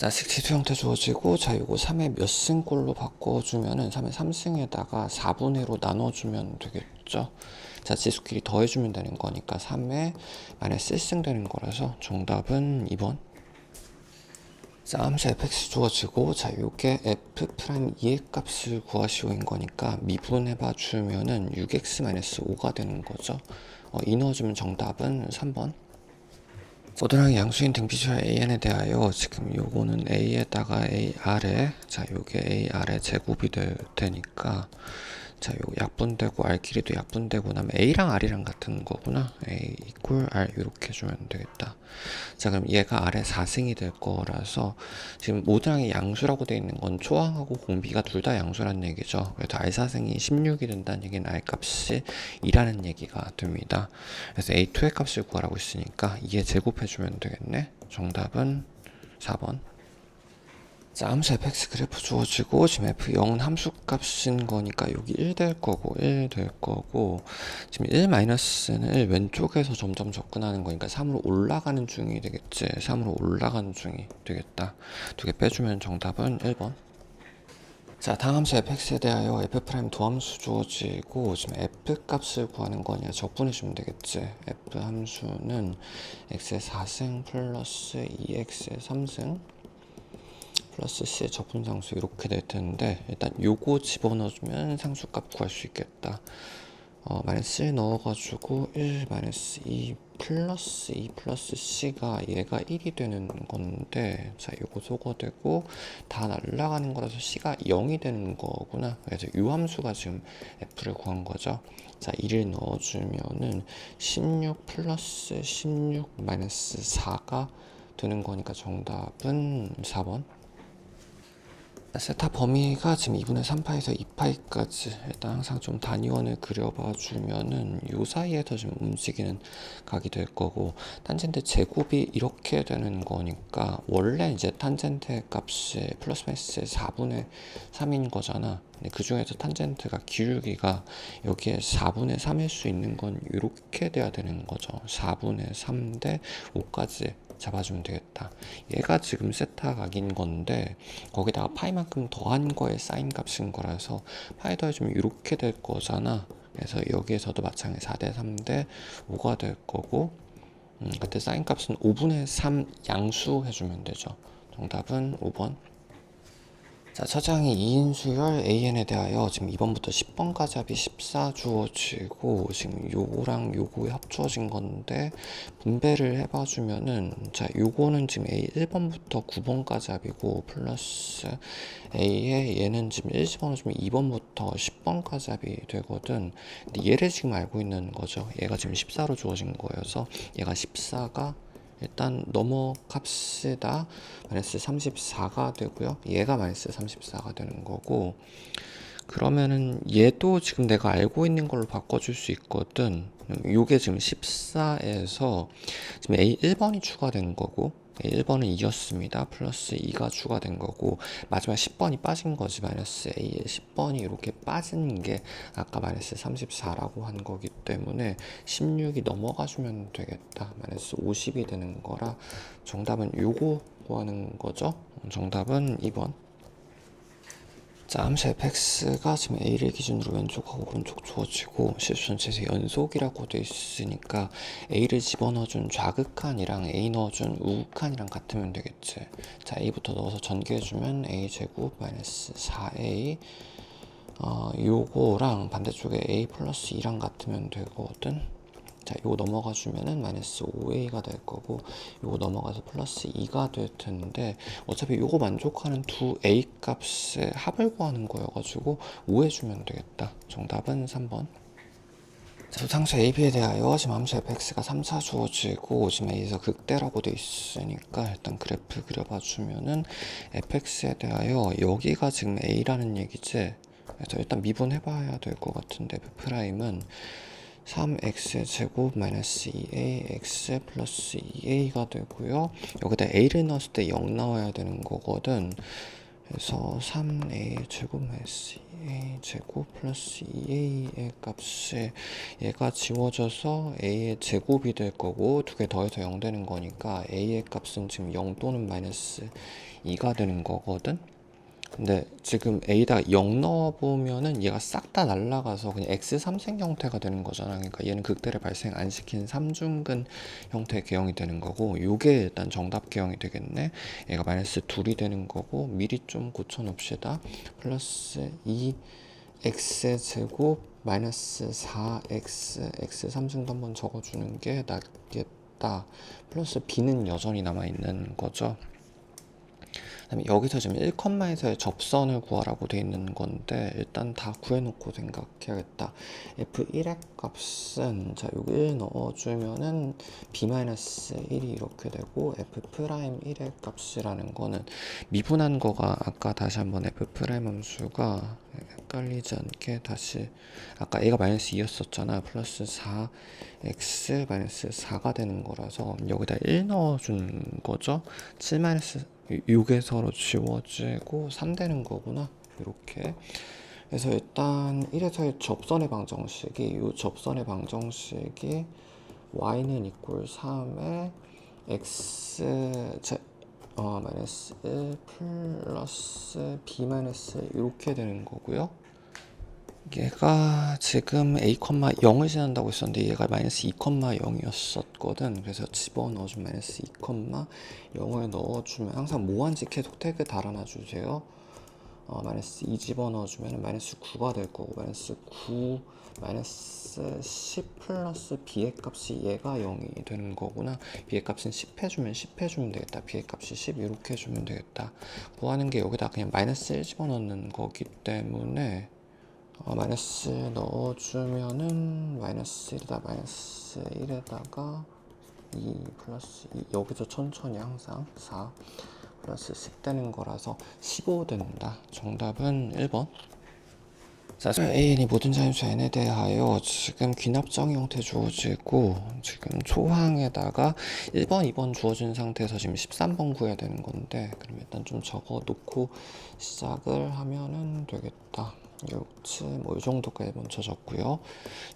자, 식지수 형태 주어지고, 자, 요거 3의 몇 승꼴로 바꿔주면은 3의 3승에다가 4분의 1로 나눠주면 되겠죠. 자, 지수끼리 더해주면 되는 거니까 3의 마이너스 1승 되는 거라서 정답은 2번. 자, 함수 fx 주어지고, 자, 요게 f'2의 값을 구하시오인 거니까 미분해봐 주면은 6x-5가 되는 거죠. 이 넣어주면 정답은 3번. 고등학교 양수인 등비주의 an에 대하여 지금 요거는 a에다가 ar에, 자, 요게 ar의 제곱이 될 테니까, 자, 요 약분되고 r 길이도 약분되고 나면 a랑 r이랑 같은 거구나. a equal r 이렇게 주면 되겠다. 자, 그럼 얘가 r의 4승이 될 거라서 지금 모든 항이 양수라고 되어 있는 건 초항하고 공비가 둘 다 양수라는 얘기죠. 그래서 r4승이 16이 된다는 얘기는 r 값이 2라는 얘기가 됩니다. 그래서 a2의 값을 구하라고 했으니까 2에 제곱해주면 되겠네. 정답은 4번. 자, 함수 fx 그래프 주어지고 지금 f0은 함수값인 거니까 여기 1 될 거고 1 될 거고, 지금 1-는 1 왼쪽에서 점점 접근하는 거니까 3으로 올라가는 중이 되겠지. 3으로 올라가는 중이 되겠다. 두 개 빼주면 정답은 1번. 자, 다음 함수 fx에 대하여 f' 도함수 주어지고 지금 f 값을 구하는 거냐 적분해주면 되겠지. f 함수는 x의 4승 플러스 2x의 3승 플러스 c의 적분상수 이렇게 될 텐데, 일단 요거 집어넣어주면 상수값 구할 수 있겠다. 마이너스 1 넣어가지고 1 마이너스 2 플러스 2 플러스 c가 얘가 1이 되는 건데, 자, 요거 소거되고 다 날라가는 거라서 c가 0이 되는 거구나. 그래서 요 함수가 지금 f를 구한 거죠. 자, 1을 넣어주면은 16 플러스 16 마이너스 4가 되는 거니까 정답은 4번. 세타 범위가 지금 2분의 3파에서 2파이까지 일단 항상 좀 단위원을 그려봐 주면은 요 사이에서 좀 움직이는 각이 될 거고, 탄젠트 제곱이 이렇게 되는 거니까 원래 이제 탄젠트 값이 플러스 마이너스 4분의 3인 거잖아. 근데 그 중에서 탄젠트가 기울기가 여기에 4분의 3일 수 있는 건 이렇게 돼야 되는 거죠. 4분의 3 대 5까지 잡아주면 되겠다. 얘가 지금 세타 각인 건데 거기다가 파이만큼 더한 거에 사인 값인 거라서 파이 더해주면 이렇게 될 거잖아. 그래서 여기에서도 마찬가지 4대 3대 5가 될 거고, 그때 사인 값은 5분의 3 양수 해주면 되죠. 정답은 5번. 자, 처장이 2인 수열 AN에 대하여 지금 2번부터 10번까지 합이 14 주어지고, 지금 요거랑 요거에 합주어진 건데 분배를 해봐 주면은, 자, 요거는 지금 A 1번부터 9번까지 합이고 플러스 A에 얘는 지금 1, 10번은 지금 2번부터 10번까지 합이 되거든. 근데 얘를 지금 알고 있는 거죠. 얘가 지금 14로 주어진 거여서 얘가 14가 일단 넘어갑시다. 마이너스 34가 되고요. 얘가 마이너스 34가 되는 거고, 그러면은 얘도 지금 내가 알고 있는 걸로 바꿔줄 수 있거든. 요게 지금 14에서 지금 A 1번이 추가된 거고, A 1번은 2였습니다. 플러스 2가 추가된 거고, 마지막 10번이 빠진 거지. 마이너스 A의 10번이 이렇게 빠진 게 아까 마이너스 34라고 한 거기 때문에 16이 넘어가주면 되겠다. 마이너스 50이 되는 거라 정답은 요거 구하는 거죠. 정답은 2번. 자, 함수 fx가 지금 a를 기준으로 왼쪽하고 오른쪽 주어지고 실수 전체에서 연속이라고 돼 있으니까 a를 집어넣어준 좌극한이랑 a 넣어준 우극한이랑 같으면 되겠지. 자, a부터 넣어서 전개해주면 a 제곱 마이너스 4a, 요거랑 반대쪽에 a 플러스 2랑 같으면 되거든. 자, 요거 넘어가 주면은 마이너스 5a가 될 거고, 요거 넘어가서 플러스 2가 될 텐데, 어차피 요거 만족하는 두 a 값의 합을 구하는 거여가지고 5 해주면 되겠다. 정답은 3번. 자, 상수 AB에 대하여 지금 함수 fx가 3, 4 주어지고 지금 a에서 극대라고 돼 있으니까 일단 그래프 그려봐 주면은 fx에 대하여 여기가 지금 a라는 얘기지. 그래서 일단 미분해봐야 될 것 같은데, f'은 3x 제곱 마이너스 2a x 플러스 2a가 되고요. 여기다 a를 넣었을 때 0 나와야 되는 거거든. 그래서 3a 제곱 마이너스 2a 제곱 플러스 2a의 값이 얘가 지워져서 a의 제곱이 될 거고 두 개 더해서 0 되는 거니까 a의 값은 지금 0 또는 마이너스 2가 되는 거거든. 근데 지금 A에다가 0 넣어보면은 얘가 싹 다 날라가서 그냥 X 삼색 형태가 되는 거잖아. 그러니까 얘는 극대를 발생 안 시킨 삼중근 형태의 개형이 되는 거고, 요게 일단 정답 개형이 되겠네. 얘가 마이너스 2이 되는 거고, 미리 좀 고쳐놓읍시다. 플러스 2X 제곱 마이너스 4X, X 삼중도 한번 적어주는 게 낫겠다. 플러스 B는 여전히 남아있는 거죠. 그다음에 여기서 지금 1컴마에서의 접선을 구하라고 돼 있는 건데 일단 다 구해놓고 생각해야겠다. f1의 값은 자 여기 1 넣어주면은 b-1이 이렇게 되고 f'1의 값이라는 거는 미분한 거가 아까 다시 한번 f' 함수가 헷갈리지 않게 다시 아까 얘가 마이너스 2였었잖아. 플러스 4x 마이너스 4가 되는 거라서 여기다 1 넣어준 거죠. 7 마이너스 요게 서로 지워지고 3 되는 거구나. 이렇게 그래서 일단 1에서의 접선의 방정식이 요 접선의 방정식이 y는 이꼴 3에 x 마이너스 1 플러스 b 마이너스 이렇게 되는 거고요. 얘가 지금 a, 0을 지난다고 했었는데 얘가 마이너스 2, 0이었었거든. 그래서 집어넣어주면 마이너스 2, 0을 넣어주면 항상 뭐한지 계속 태그 달아놔 주세요. 마이너스 2 집어넣어주면 마이너스 9가 될 거고 마이너스 9 마이너스 10 플러스 b의 값이 얘가 0이 되는 거구나. b의 값은 10 해주면 10 해주면 되겠다. b의 값이 10 이렇게 해주면 되겠다. 구하는 게 여기다 그냥 마이너스 1 집어넣는 거기 때문에 마이너스 넣어주면은 마이너스 1에다 마이너스 1에다가 2 플러스 2 여기서 천천히 항상 4 플러스 10 되는 거라서 15 된다. 정답은 1번. 자, an이 모든 자연수 n에 대하여 지금 귀납정 형태 주어지고 지금 초항에다가 1번, 2번 주어진 상태에서 지금 13번 구해야 되는 건데 그럼 일단 좀 적어 놓고 시작을 하면은 되겠다. 6, 7, 뭐 이 정도까지 먼저 적고요.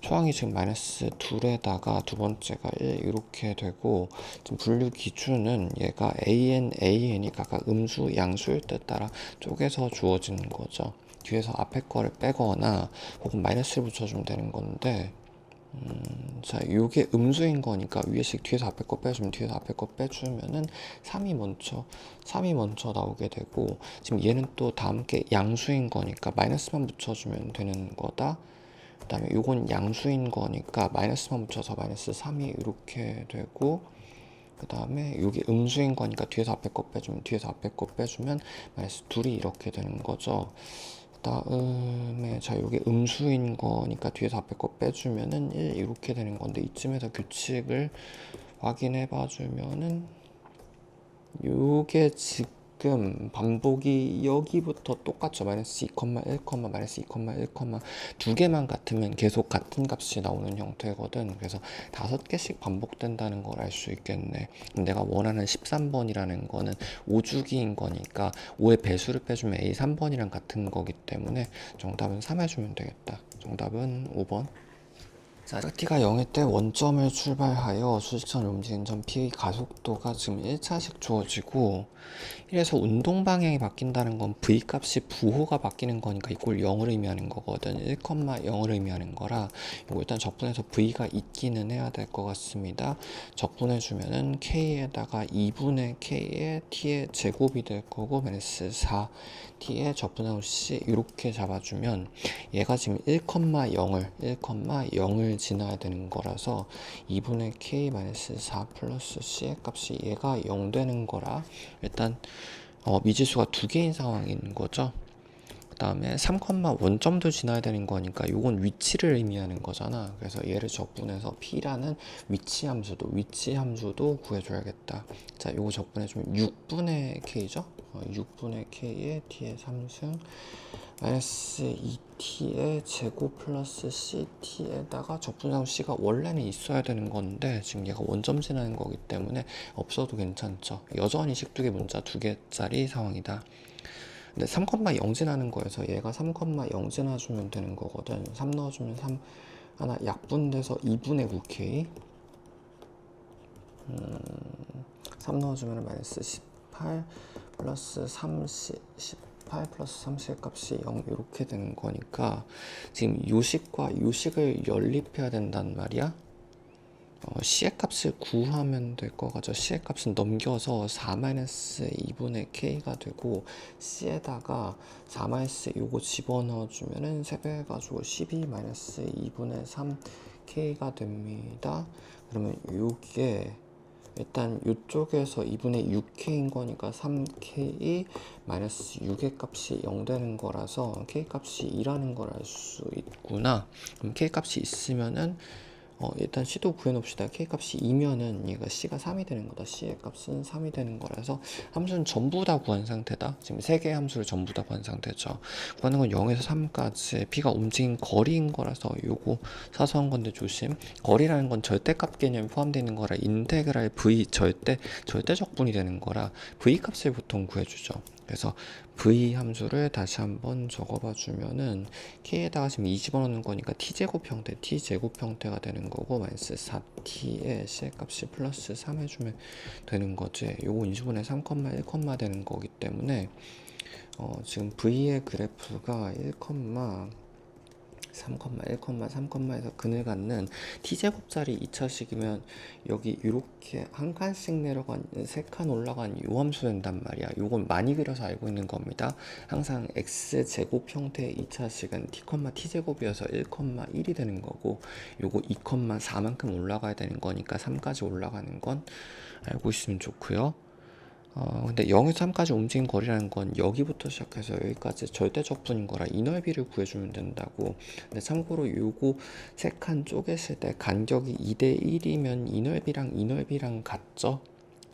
초항이 지금 마이너스 2에다가 두 번째가 1 이렇게 되고 지금 분류 기준은 얘가 an이 각각 음수, 양수일 때 따라 쪼개서 주어지는 거죠. 뒤에서 앞에 거를 빼거나 혹은 마이너스를 붙여주면 되는 건데 자, 요게 음수인 거니까 위에씩 뒤에서 앞에 거 빼주면 뒤에서 앞에 거 빼주면은 3이 먼저 나오게 되고 지금 얘는 또 다음 게 양수인 거니까 마이너스만 붙여주면 되는 거다. 그 다음에 요건 양수인 거니까 마이너스만 붙여서 마이너스 3이 이렇게 되고 그 다음에 요게 음수인 거니까 뒤에서 앞에 거 빼주면 뒤에서 앞에 거 빼주면 마이너스 2이 이렇게 되는 거죠. 다음에 자 요게 음수인 거니까 뒤에서 앞에 거 빼주면은 1 이렇게 되는 건데 이쯤에서 규칙을 확인해 봐주면은 요게 지금 반복이 여기부터 똑같죠. 마이너스 2, 1, 마이너스 2, 1, 두 개만 같으면 계속 같은 값이 나오는 형태거든. 그래서 5개씩 반복된다는 걸 알 수 있겠네. 내가 원하는 13번이라는 거는 5주기인 거니까 5의 배수를 빼주면 A 3번이랑 같은 거기 때문에 정답은 3 해주면 되겠다. 정답은 5번. 자, t가 0일 때 원점을 출발하여 수직선을 움직이는 점 P 가속도가 지금 1차씩 주어지고 1에서 운동 방향이 바뀐다는 건 V 값이 부호가 바뀌는 거니까 이걸 0을 의미하는 거거든. 1,0을 의미하는 거라 이거 일단 적분해서 V가 있기는 해야 될 것 같습니다. 적분해주면은 K에다가 2분의 K의 T의 제곱이 될 거고 마이너스 4 T의 적분하고 C 이렇게 잡아주면 얘가 지금 1,0을 지나야 되는 거라서 2분의 K 마이너스 4 플러스 C의 값이 얘가 0 되는 거라 일단 미지수가 두 개인 상황인 거죠. 그 다음에 3, 원점도 지나야 되는 거니까 요건 위치를 의미하는 거잖아. 그래서 얘를 적분해서 P라는 위치 함수도 구해줘야겠다. 자, 요거 적분해주면 6분의 K죠? 6분의 K의 T의 3승 마이너스 2T의 제곱 플러스 CT에다가 적분상 C가 원래는 있어야 되는 건데 지금 얘가 원점 지나는 거기 때문에 없어도 괜찮죠. 여전히 식두개 문자 2개짜리 상황이다. 근데 3,0 지나는 거에서 얘가 3,0 지나주면 되는 거거든. 3 넣어주면 3 하나 약분돼서 2분의 9k 3 넣어주면 마이너스 18 플러스 18 플러스 30 값이 0 이렇게 되는 거니까 지금 요식과 요식을 연립해야 된단 말이야. C의 값을 구하면 될 거 같죠. C의 값은 넘겨서 4-2분의 K가 되고 C에다가 4- 요거 집어넣어 주면은 3배 해가지고 12-2분의 3K가 됩니다. 그러면 요게 일단 이쪽에서 2분의 6K인 거니까 3K 마이너스 6의 값이 0 되는 거라서 K 값이 2라는 걸 알 수 있구나. 그럼 K 값이 있으면은 일단 C도 구해놓읍시다. K값이 2면은 얘가 C가 3이 되는 거다. C의 값은 3이 되는 거라서 함수는 전부 다 구한 상태다. 지금 3개의 함수를 전부 다 구한 상태죠. 구하는 건 0에서 3까지 B가 움직인 거리인 거라서 요거 사소한 건데 조심. 거리라는 건 절대값 개념이 포함되어 있는 거라 인테그랄 V 절대적분이 되는 거라 V 값을 보통 구해주죠. 그래서 V 함수를 다시 한번 적어봐 주면은 K에다가 지금 2 집어넣는 거니까 T제곱 형태가 되는 거고 마이너스 4T에 C의 값이 플러스 3 해주면 되는 거지. 요거 인수분해 3,1, 되는 거기 때문에 지금 V의 그래프가 3,1,3,에서 근을 갖는 t제곱짜리 2차식이면 여기 이렇게 한 칸씩 내려간 3칸 올라간 요 함수 된단 말이야. 요건 많이 그려서 알고 있는 겁니다. 항상 x제곱 형태의 2차식은 t,t제곱이어서 1,1이 되는 거고 요거 2,4만큼 올라가야 되는 거니까 3까지 올라가는 건 알고 있으면 좋고요. 근데 0에서 3까지 움직인 거리라는 건 여기부터 시작해서 여기까지 절대적분인 거라 이 넓이를 구해주면 된다고. 근데 참고로 요거 3칸 쪼갰을 때 간격이 2대1이면 이 넓이랑 같죠?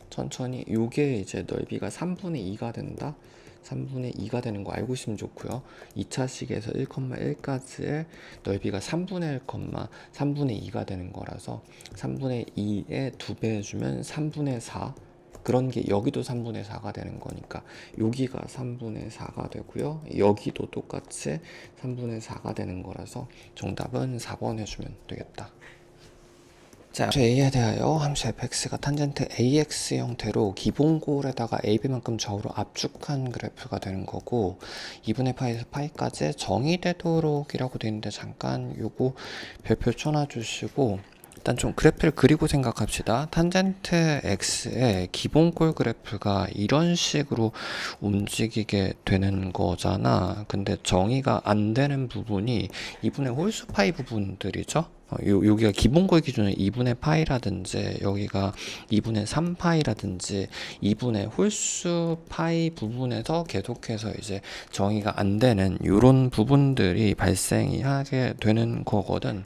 천천히 요게 이제 넓이가 3분의 2가 된다. 3분의 2가 되는 거 알고 있으면 좋고요. 2차식에서 1,1까지의 넓이가 3분의 1, 3분의 2가 되는 거라서 3분의 2에 2배 해주면 3분의 4 그런 게 여기도 3분의 4가 되는 거니까 여기가 3분의 4가 되고요. 여기도 똑같이 3분의 4가 되는 거라서 정답은 4번 해주면 되겠다. 자, 함수 A에 대하여 함수 fx가 탄젠트 ax 형태로 기본골에다가 ab만큼 좌우로 압축한 그래프가 되는 거고 2분의 파이에서 파이까지 정의되도록이라고 되어 있는데 잠깐 요거 별표 쳐놔주시고 일단 좀 그래프를 그리고 생각합시다. 탄젠트 x의 기본골 그래프가 이런 식으로 움직이게 되는 거잖아. 근데 정의가 안 되는 부분이 2분의 홀수 파이 부분들이죠. 여기가 기본골 기준은 2분의 파이라든지 여기가 2분의 3파이라든지 2분의 홀수 파이 부분에서 계속해서 이제 정의가 안 되는 이런 부분들이 발생이 하게 되는 거거든.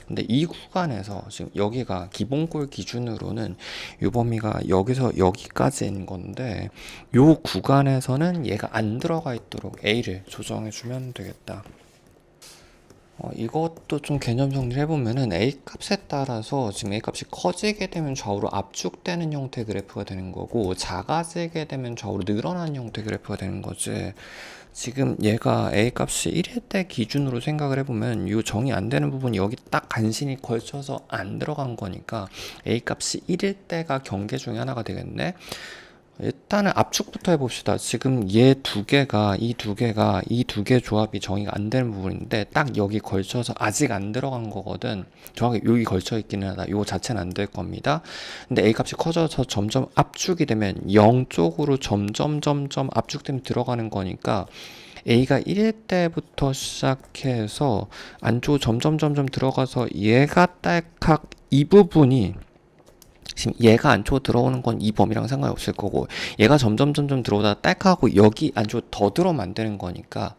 근데 이 구간에서 지금 여기가 기본골 기준으로는 요 범위가 여기서 여기까지인 건데 요 구간에서는 얘가 안 들어가 있도록 A를 조정해 주면 되겠다. 이것도 좀 개념 정리를 해보면은 A 값에 따라서 지금 A 값이 커지게 되면 좌우로 압축되는 형태 그래프가 되는 거고 작아지게 되면 좌우로 늘어나는 형태 그래프가 되는 거지. 지금 얘가 A 값이 1일 때 기준으로 생각을 해보면 이 정의 안 되는 부분이 여기 딱 간신히 걸쳐서 안 들어간 거니까 A 값이 1일 때가 경계 중에 하나가 되겠네. 일단은 압축부터 해봅시다. 지금 이 두 개 조합이 정의가 안 되는 부분인데 딱 여기 걸쳐서 아직 안 들어간 거거든. 정확히 여기 걸쳐 있기는 하다. 이거 자체는 안 될 겁니다. 근데 A 값이 커져서 점점 압축이 되면 0 쪽으로 점점 압축되면 들어가는 거니까 A가 1일 때부터 시작해서 안쪽으로 점점 들어가서 얘가 딸칵 이 부분이 지금 얘가 안쪽으로 들어오는 건 이 범위랑 상관이 없을 거고 얘가 점점 들어오다가 딸깍하고 여기 안쪽으로 더 들어오면 안 되는 거니까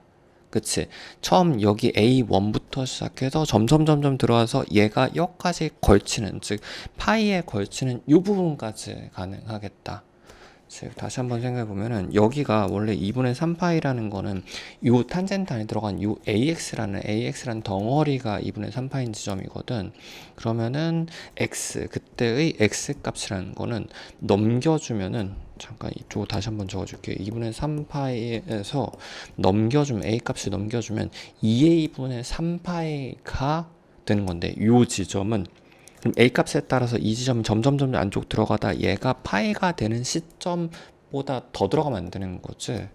그치? 처음 여기 A1부터 시작해서 점점 들어와서 얘가 여기까지 걸치는 즉 파이에 걸치는 이 부분까지 가능하겠다. 즉 다시 한번 생각해 보면은 여기가 원래 2분의 3파이라는 거는 요 탄젠트 안에 들어간 요 AX라는 덩어리가 2분의 3파인 지점이거든. 그러면은 X 그때의 X 값이라는 거는 넘겨주면은 잠깐 이쪽 다시 한번 적어줄게요. 2분의 3파이에서 넘겨주면 A 값을 넘겨주면 2A분의 3파이가 되는 건데 요 지점은 그럼 A 값에 따라서 이 지점이 점점 안쪽 들어가다 얘가 파이가 되는 시점보다 더 들어가면 안 되는 거지.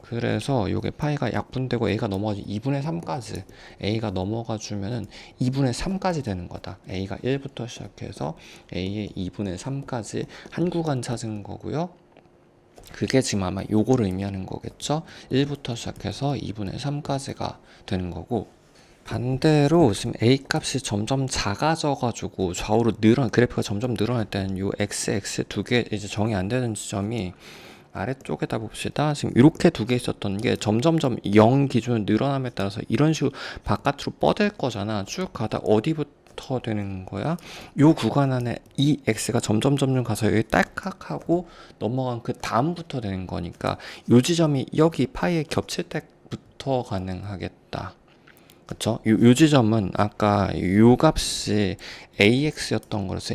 그래서 요게 파이가 약분되고 A가 넘어가지 2분의 3까지 A가 넘어가 주면은 2분의 3까지 되는 거다. A가 1부터 시작해서 A의 2분의 3까지 한 구간 찾은 거고요. 그게 지금 아마 요거를 의미하는 거겠죠. 1부터 시작해서 2분의 3까지가 되는 거고, 반대로 지금 A 값이 점점 작아져가지고 좌우로 그래프가 점점 늘어날 때는 요 XX 두 개 이제 정이 안 되는 지점이 아래쪽에다 봅시다. 지금 이렇게 두 개 있었던 게 점점점 0 기준으로 늘어남에 따라서 이런 식으로 바깥으로 뻗을 거잖아. 쭉 가다 어디부터 되는 거야? 요 구간 안에 이 X가 점점 가서 여기 딸깍하고 넘어간 그 다음부터 되는 거니까 요 지점이 여기 파이에 겹칠 때부터 가능하겠다. 그쵸? 요 지점은 아까 요 값이 AX였던 거라서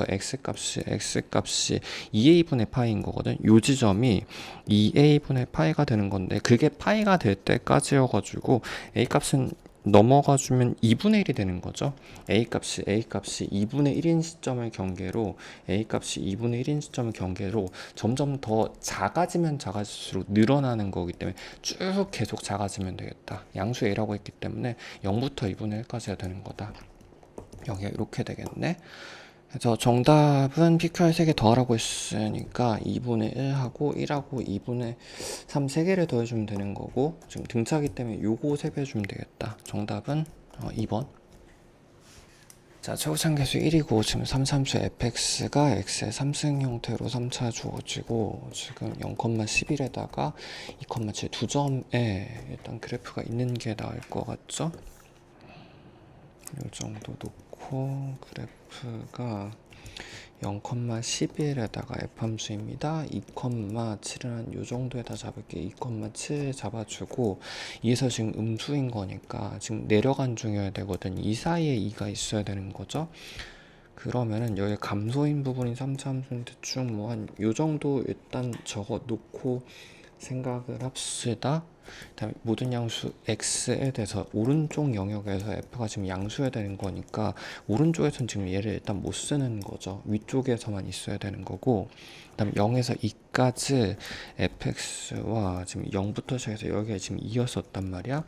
X값이 2A분의 파이인 거거든. 요 지점이 2A분의 파이가 되는 건데 그게 파이가 될 때까지여가지고 A값은 넘어가주면 2분의 1이 되는 거죠. A값이 2분의 1인 시점을 경계로 점점 더 작아지면 작아질수록 늘어나는 거기 때문에 쭉 계속 작아지면 되겠다. 양수 A라고 했기 때문에 0부터 2분의 1까지 해야 되는 거다. 여기가 이렇게 되겠네. 그래서 정답은 PQR 3개 더하라고 했으니까 2분의 1하고 1하고 2분의 3 3개를 더해주면 되는 거고, 지금 등차기 때문에 요거 3배 해주면 되겠다. 정답은 2번. 자, 최고참 계수 1이고 지금 3삼수 fx가 x의 3승 형태로 3차 주어지고 지금 0,11에다가 2,7 두 점에 일단 그래프가 있는 게 나을 것 같죠? 이 정도 놓고 그래프가 0,11에다가 f함수입니다. 2,7은 요 정도에다 잡을게. 2,7 잡아주고 2에서 지금 음수인 거니까 지금 내려간 중이어야 되거든. 이 사이에 2가 있어야 되는 거죠. 그러면은 여기 감소인 부분인 3차 함수는 대충 뭐 한 요 정도 일단 적어 놓고 생각을 합시다. 다음에 모든 양수 x에 대해서 오른쪽 영역에서 f가 지금 양수여야 되는 거니까 오른쪽에서는 지금 얘를 일단 못 쓰는 거죠. 위쪽에서만 있어야 되는 거고, 그다음 0에서 2까지 fx와 지금 0부터 시작해서 여기가 지금 2였었단 말이야.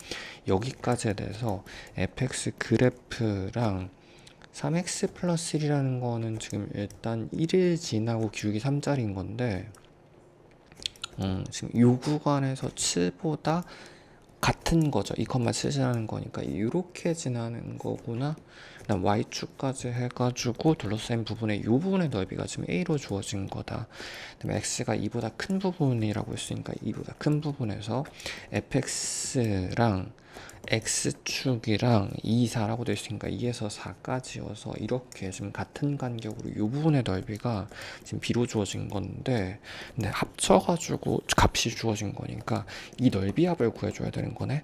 여기까지에 대해서 fx 그래프랑 3x 플러스 1이라는 거는 지금 일단 1일 지나고 기울기 3짜리인 건데, 지금 요 구간에서 7보다 같은 거죠. 2,7이라는 거니까 이렇게 지나는 거구나. 그다음 y축까지 해가지고 둘러싸인 부분의 요 부분의 넓이가 지금 a로 주어진 거다. 그다음에 x가 2보다 큰 부분이라고 했으니까 2보다 큰 부분에서 fx랑 x축이랑 2, 4라고 되어 있으니까 2에서 4까지여서 이렇게 지금 같은 간격으로 이 부분의 넓이가 지금 b로 주어진 건데, 근데 합쳐가지고 값이 주어진 거니까 이 넓이 합을 구해줘야 되는 거네.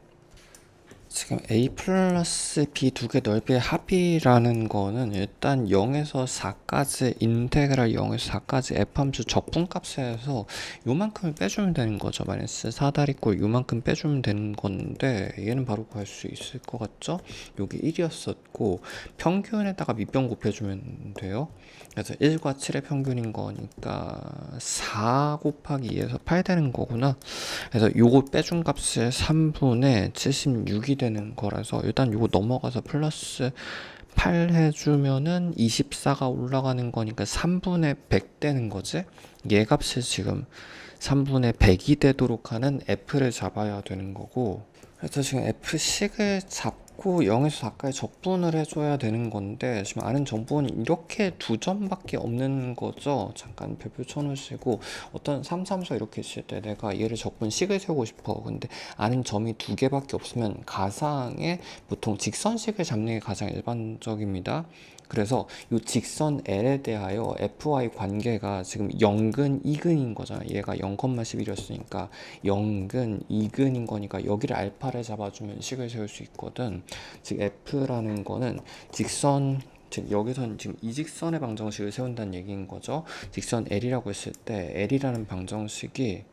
지금 a 플러스 b 두 개 넓이의 합이라는 거는 일단 0에서 4까지 인테그랄 0에서 4까지 f함수 적분값에서 요만큼을 빼주면 되는 거죠. 마이너스 4다리꼴 요만큼 빼주면 되는 건데 얘는 바로 구할 수 있을 것 같죠? 여기 1이었었고 평균에다가 밑변 곱해주면 돼요. 그래서 1과 7의 평균인 거니까 4 곱하기 2에서 8 되는 거구나. 그래서 요거 빼준 값을 3분의 76이 되는 거라서 일단 요거 넘어가서 플러스 8 해주면은 24가 올라가는 거니까 3분의 100 되는 거지. 얘 값을 지금 3분의 100이 되도록 하는 f를 잡아야 되는 거고, 그래서 지금 f식을 잡고 그리고 0에서 4까지 적분을 해줘야 되는 건데 지금 아는 정보는 이렇게 두 점밖에 없는 거죠. 잠깐 별표 쳐놓으시고 어떤 3, 3, 4 이렇게 있을 때 내가 얘를 적분 식을 세우고 싶어. 근데 아는 점이 두 개밖에 없으면 가상에 보통 직선식을 잡는 게 가장 일반적입니다. 그래서 이 직선 L에 대하여 FY 관계가 지금 0근, 2근인 거잖아. 얘가 0,11이었으니까 0근, 2근인 거니까 여기를 알파를 잡아주면 식을 세울 수 있거든. 즉 F라는 거는 직선, 즉 여기선 지금 이직선의 방정식을 세운다는 얘기인 거죠. 직선 L이라고 했을 때 L이라는 방정식이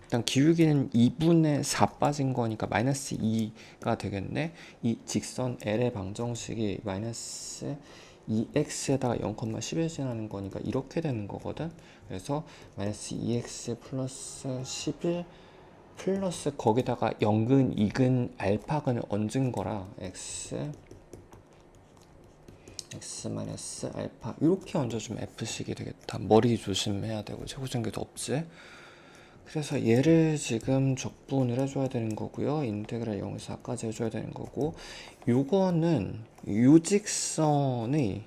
일단 기울기는 2분의 4 빠진 거니까 마이너스 2가 되겠네. 이 직선 L의 방정식이 마이너스 2x에다가 0,11 지나는 거니까 이렇게 되는 거거든. 그래서 마이너스 2x 플러스 11 플러스 거기다가 0근, 2근, 알파근을 얹은 거라 x 마이너스 알파 이렇게 얹어주면 f식이 되겠다. 머리 조심해야 되고 최고전개도 없지. 그래서 얘를 지금 적분을 해줘야 되는 거고요. 인테그랄 0에서 4까지 해줘야 되는 거고, 요거는 요직선의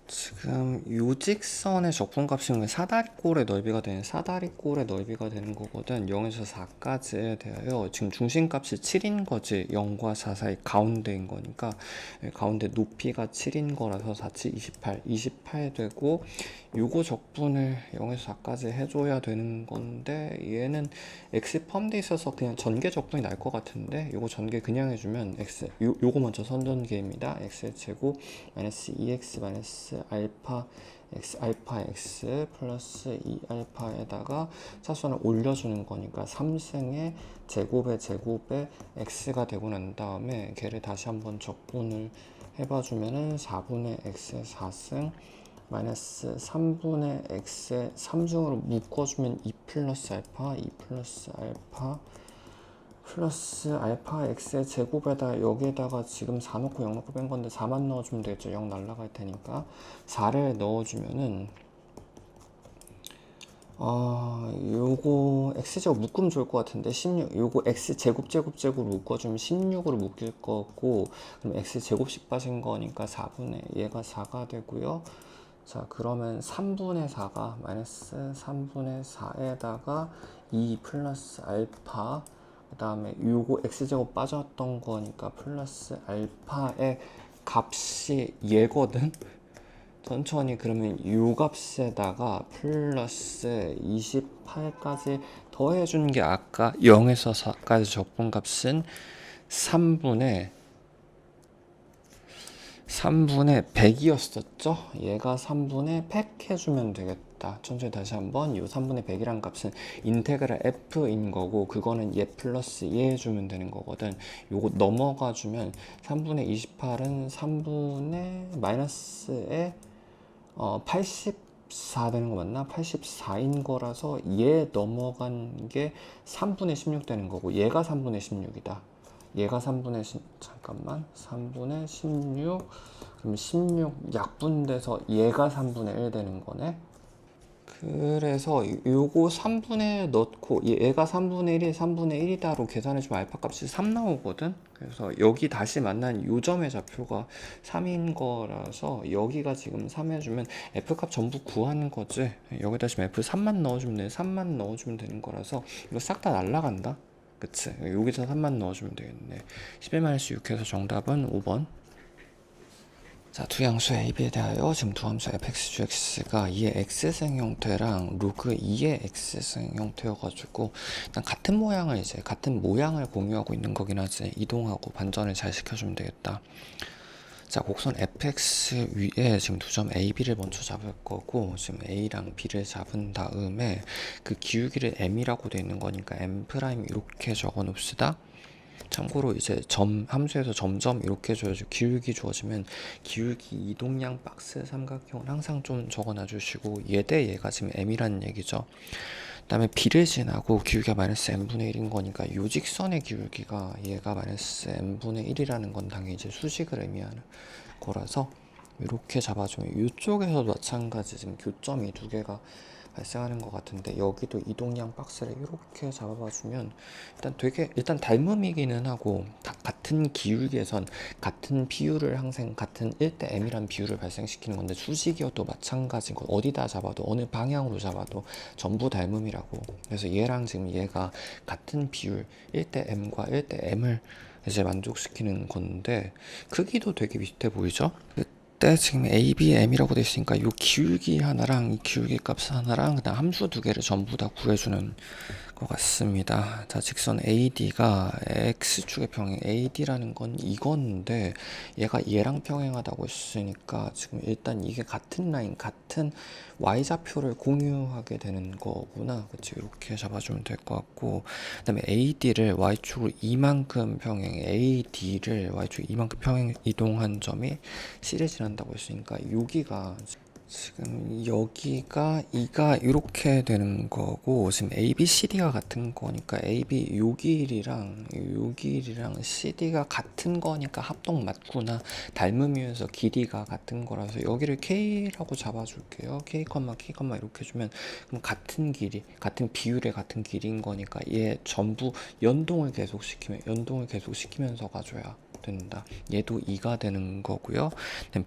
지금 요직선의 적분값이 사다리꼴의 넓이가 되는 거거든. 0에서 4까지에 대하여 지금 중심값이 7인 거지. 0과 4 사이 가운데인 거니까 가운데 높이가 7인 거라서 4치 28 되고, 요거 적분을 0에서 4까지 해줘야 되는 건데 얘는 x 포함돼 있어서 그냥 전개 적분이 날 것 같은데 요거 전개 그냥 해주면 요거 먼저 선전개입니다. x 제곱 마이너스 2x 마이너스 알파 x 플러스 2알파에다가 차수를 올려주는 거니까 3승의 제곱에 x가 되고 난 다음에 걔를 다시 한번 적분을 해봐주면은 4분의 x의 4승 마이너스 3분의 x의 3승으로 묶어주면 2 플러스 알파 플러스 알파 x의 제곱에다 여기에다가 지금 4 넣고 0 넣고 뺀 건데 4만 넣어주면 되겠죠. 0 날라갈 테니까 4를 넣어주면은 요거 x제곱 묶으면 좋을 것 같은데 16 요거 x 제곱으로 묶어주면 16으로 묶일 거고, 그럼 x 제곱씩 빠진 거니까 4분의 얘가 4가 되고요. 자, 그러면 3분의 4가 마이너스 3분의 4에다가 2 플러스 알파, 그 다음에 요거 x제곱 빠졌던 거니까 플러스 알파의 값이 얘거든. 천천히 그러면 요 값에다가 플러스 28까지 더해준 게 아까 0에서 4까지 적분값은 3분의 100이었었죠. 얘가 3분의 100 해주면 되겠다. 천천히 다시 한번 이 3분의 100이란 값은 인테그랄 f인 거고, 그거는 얘 플러스 얘 해주면 되는 거거든. 요거 넘어가 주면 3분의 28은 3분의 마이너스에 84 되는 거 맞나? 84인 거라서 얘 넘어간 게 3분의 16 되는 거고, 얘가 3분의 16이다. 얘가 3분의 16, 그럼 16 약분돼서 얘가 3분의 1 되는 거네. 그래서 요거 3분의 넣고 얘가 3분의 1이 3분의 1이다로 계산해주면 알파 값이 3 나오거든. 그래서 여기 다시 만난 요 점의 좌표가 3인 거라서 여기가 지금 3 해주면 f값 전부 구하는 거지. 여기다 지금 f3만 넣어주면 돼. 3만 넣어주면 되는 거라서 이거 싹 다 날라간다. 그치? 여기서 3만 넣어주면 되겠네. 11-6에서 정답은 5번. 자, 두 양수의 AB에 대하여 지금 두 함수 fx, gx가 2의 x승 형태랑 로그 2의 x승 형태여가지고 일단 같은 모양을 공유하고 있는 거긴 하지. 이동하고 반전을 잘 시켜주면 되겠다. 자, 곡선 fx 위에 지금 두 점 a, b를 먼저 잡을 거고, 지금 a랑 b를 잡은 다음에 그 기울기를 m이라고 되어 있는 거니까 m' 이렇게 적어 놓읍시다. 참고로 이제 함수에서 점점 이렇게 줘야죠. 기울기 주어지면 기울기 이동량 박스 삼각형을 항상 좀 적어놔 주시고, 얘 대 얘가 지금 m이라는 얘기죠. 그 다음에 b를 지나고 기울기가 마이너스 m분의 1인 거니까 요직선의 기울기가 얘가 마이너스 m분의 1이라는 건 당연히 이제 수직을 의미하는 거라서 이렇게 잡아주면, 이쪽에서도 마찬가지 지금 교점이 두 개가 발생하는 것 같은데, 여기도 이동량 박스를 이렇게 잡아봐주면 일단 닮음이기는 하고, 같은 기울기에선 같은 비율을 항상 같은 1대 m이란 비율을 발생시키는 건데, 수직이어도 마찬가지고, 어디다 잡아도 어느 방향으로 잡아도 전부 닮음이라고. 그래서 얘랑 지금 얘가 같은 비율 1대 m과 1대 m을 이제 만족시키는 건데, 크기도 되게 비슷해 보이죠? 그때 지금 a, b, m이라고 돼 있으니까 이 기울기 하나랑 이 기울기 값 하나랑 그다음 함수 두 개를 전부 다 구해주는 것 같습니다. 자, 직선 AD가 X축의 평행, AD라는 건 이건데 얘가 얘랑 평행하다고 했으니까 지금 일단 이게 같은 라인, 같은 Y좌표를 공유하게 되는 거구나. 그치? 이렇게 잡아주면 될 것 같고, 그 다음에 AD를 Y축으로 이만큼 평행, AD를 Y축 이만큼 평행 이동한 점이 C를 지난다고 했으니까 여기가 지금 여기가 2가 이렇게 되는 거고, 지금 A, B, CD가 같은 거니까 A, B 요 길이랑 CD가 같은 거니까 합동 맞구나. 닮음이면서 길이가 같은 거라서 여기를 K라고 잡아줄게요. K, K, 이렇게 주면 그럼 같은 길이, 같은 비율의 같은 길이인 거니까 얘 전부 연동을 계속시키면서 가줘야 된다. 얘도 2가 되는 거고요.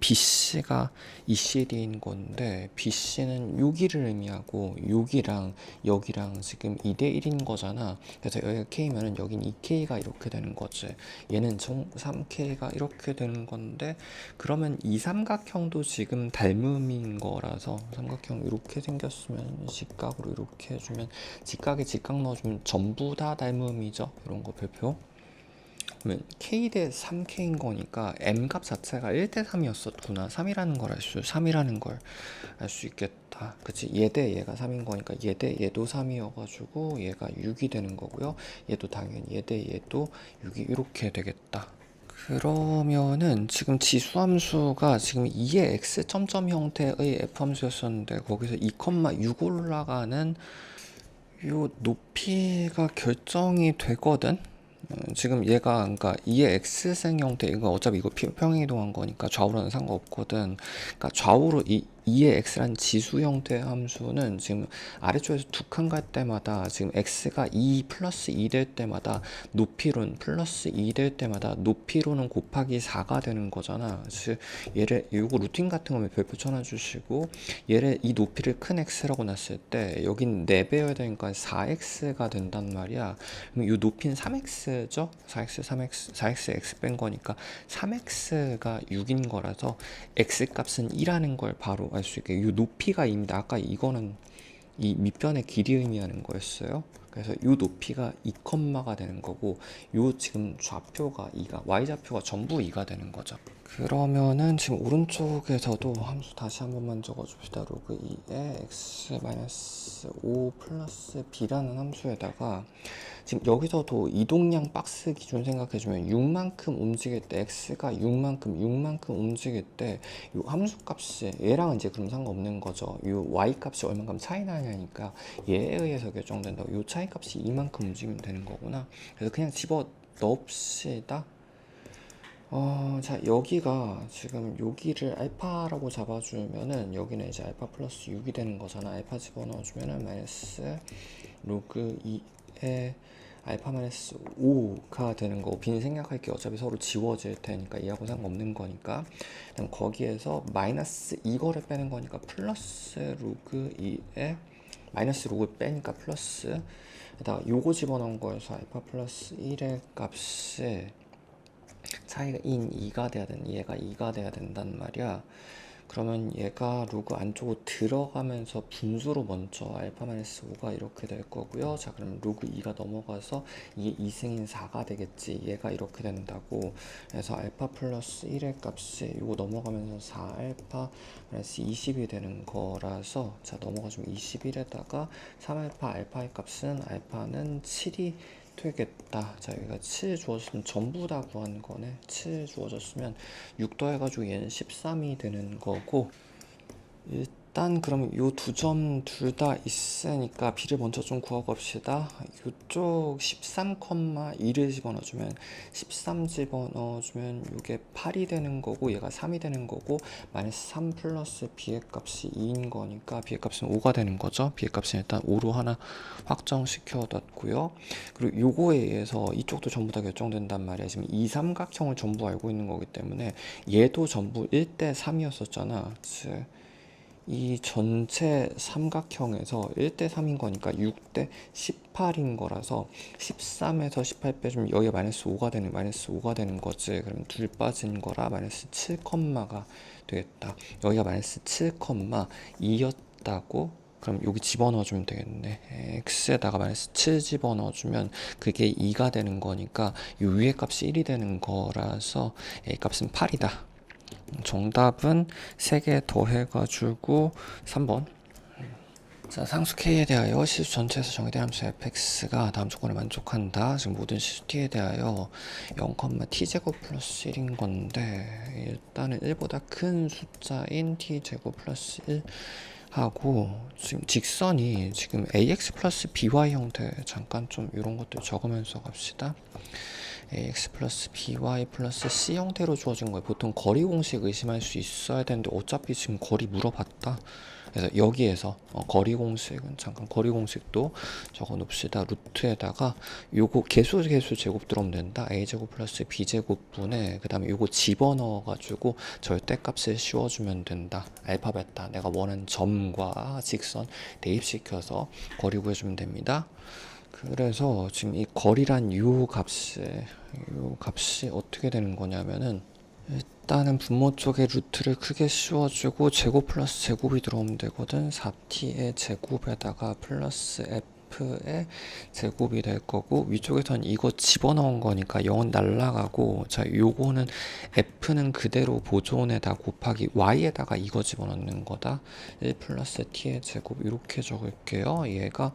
BC가 ECD인 건데, BC는 여기를 의미하고 여기랑 여기랑 지금 2대 1인 거잖아. 그래서 여기가 K면은 여긴 2K가 이렇게 되는 거지. 얘는 총 3K가 이렇게 되는 건데, 그러면 이 삼각형도 지금 닮음인 거라서 삼각형 이렇게 생겼으면 직각으로 이렇게 해주면, 직각에 직각 넣어주면 전부 다 닮음이죠. 이런 거 별표. 그러면 K 대 3K인 거니까 M 값 자체가 1대 3이었었구나. 3이라는 걸 알 수 있겠다. 그치? 얘 대 얘가 3인 거니까 얘 대 얘도 3이어가지고 얘가 6이 되는 거고요. 얘도 당연히 얘 대 얘도 6이 이렇게 되겠다. 그러면은 지금 지수함수가 지금 2의 x 점점 형태의 f함수였었는데, 거기서 2,6 올라가는 요 높이가 결정이 되거든. 지금 얘가 그러니까 2의 x생 형태, 이거 어차피 이거 평행이동한 거니까 좌우로는 상관없거든. 그러니까 좌우로 2의 x란 지수 형태의 함수는 지금 아래쪽에서 두 칸 갈 때마다 지금 x가 2 플러스 2 될 때마다 높이로는 플러스 2 될 때마다 높이로는 곱하기 4가 되는 거잖아. 즉 얘를 이거 루틴 같은 거면 별표 쳐놔주시고, 얘를 이 높이를 큰 x라고 놨을 때 여긴 4배여야 되니까 4x가 된단 말이야. 그럼 이 높이는 3x죠? 4x x 뺀 거니까 3x가 6인 거라서 x 값은 2라는 걸 바로 알 수 있게, 이 높이가 입니다. 아까 이거는 이 밑변의 길이 의미하는 거였어요. 그래서 이 높이가 2컴마가 되는 거고, 요 지금 좌표가 2가, y좌표가 전부 2가 되는 거죠. 그러면은 지금 오른쪽에서도 함수 다시 한 번만 적어줍시다. 로그 2에 x-5 플러스 b라는 함수에다가 지금 여기서도 이동량 박스 기준 생각해주면 6만큼 움직일 때, x가 6만큼 움직일 때 이 함수 값이 얘랑은 이제 그럼 상관없는 거죠. 이 y 값이 얼만큼 차이 나냐니까 얘에 의해서 결정된다고. 이 차이 값이 이만큼 움직이면 되는 거구나. 그래서 그냥 집어 넣읍시다. 자, 여기가 지금 여기를 알파라고 잡아주면은 여기는 이제 알파 플러스 6이 되는 거잖아. 알파 집어넣어주면은 마이너스 로그 2에 알파 마이너스 5가 되는 거고, 빈 생략할 게 어차피 서로 지워질 테니까 이하고 상관없는 거니까. 그다음 거기에서 마이너스 이거를 빼는 거니까 플러스 로그 2에 마이너스 로그 빼니까 플러스, 에다가 요거 집어넣은 거에서 알파 플러스 1의 값이 차이가 인 2가 돼야 되는, 얘가 2가 돼야 된단 말이야. 그러면 얘가 로그 안쪽으로 들어가면서 분수로 먼저 알파 마이너스 5가 이렇게 될 거고요. 자, 그럼 로그 2가 넘어가서 이게 2승인 4가 되겠지. 얘가 이렇게 된다고. 그래서 알파 플러스 1의 값이 이거 넘어가면서 4 알파 마이너스 20이 되는 거라서, 자, 넘어가주면 21에다가 3알파 알파의 값은 알파는 7이 되겠다. 자, 여기가 7 주어졌으면 전부 다 구한 거네. 7 주어졌으면 6 더해가지고 얘는 13이 되는 거고, 일단 그럼 요 두 점 둘 다 있으니까 b를 먼저 좀 구해봅시다. 요쪽 13,2를 집어넣어주면 13 집어넣어주면 이게 8이 되는 거고 얘가 3이 되는 거고 마이너스 3 플러스 b의 값이 2인 거니까 b의 값은 5가 되는 거죠. b의 값은 일단 5로 하나 확정시켜 뒀고요. 그리고 요거에 의해서 이쪽도 전부 다 결정된단 말이야. 지금 이 삼각형을 전부 알고 있는 거기 때문에 얘도 전부 1대 3이었었잖아. 즉 이 전체 삼각형에서 1대 3인 거니까 6대 18인 거라서 13에서 18 빼주면 여기가 마이너스 5가 되는 거지. 그러면 둘 빠진 거라 마이너스 7, 가 되겠다. 여기가 마이너스 7,2였다고? 그럼 여기 집어넣어주면 되겠네. x에다가 마이너스 7 집어넣어주면 그게 2가 되는 거니까 이 위에 값이 1이 되는 거라서 a 값은 8이다. 정답은 3개 더해가지고 3번. 자, 상수 K에 대하여 시수 전체에서 정의된 함수 fx가 다음 조건에 만족한다. 지금 모든 시수 T에 대하여 0,t제곱 플러스 1인 건데 일단은 1보다 큰 숫자인 t제곱 플러스 1 하고 지금 직선이 지금 ax 플러스 by 형태 잠깐 좀 이런 것들 적으면서 갑시다. ax 플러스 by 플러스 c 형태로 주어진 거예요. 보통 거리 공식 의심할 수 있어야 되는데 어차피 지금 거리 물어봤다. 그래서 여기에서 거리 공식은 잠깐 거리 공식도 적어 놓읍시다. 루트에다가 요거 개수 제곱 들어오면 된다. a제곱 플러스 b제곱분에 그 다음에 요거 집어넣어 가지고 절대값을 씌워주면 된다. 알파 베타 내가 원하는 점과 직선 대입시켜서 거리 구해주면 됩니다. 그래서 지금 이 거리란 요 값이 어떻게 되는 거냐면은 일단은 분모 쪽에 루트를 크게 씌워주고 제곱 플러스 제곱이 들어오면 되거든. 4t의 제곱에다가 플러스 f의 제곱이 될 거고 위쪽에선 이거 집어넣은 거니까 0은 날라가고 자 요거는 f는 그대로 보존에다 곱하기 y에다가 이거 집어넣는 거다. 1 플러스 t의 제곱 이렇게 적을게요. 얘가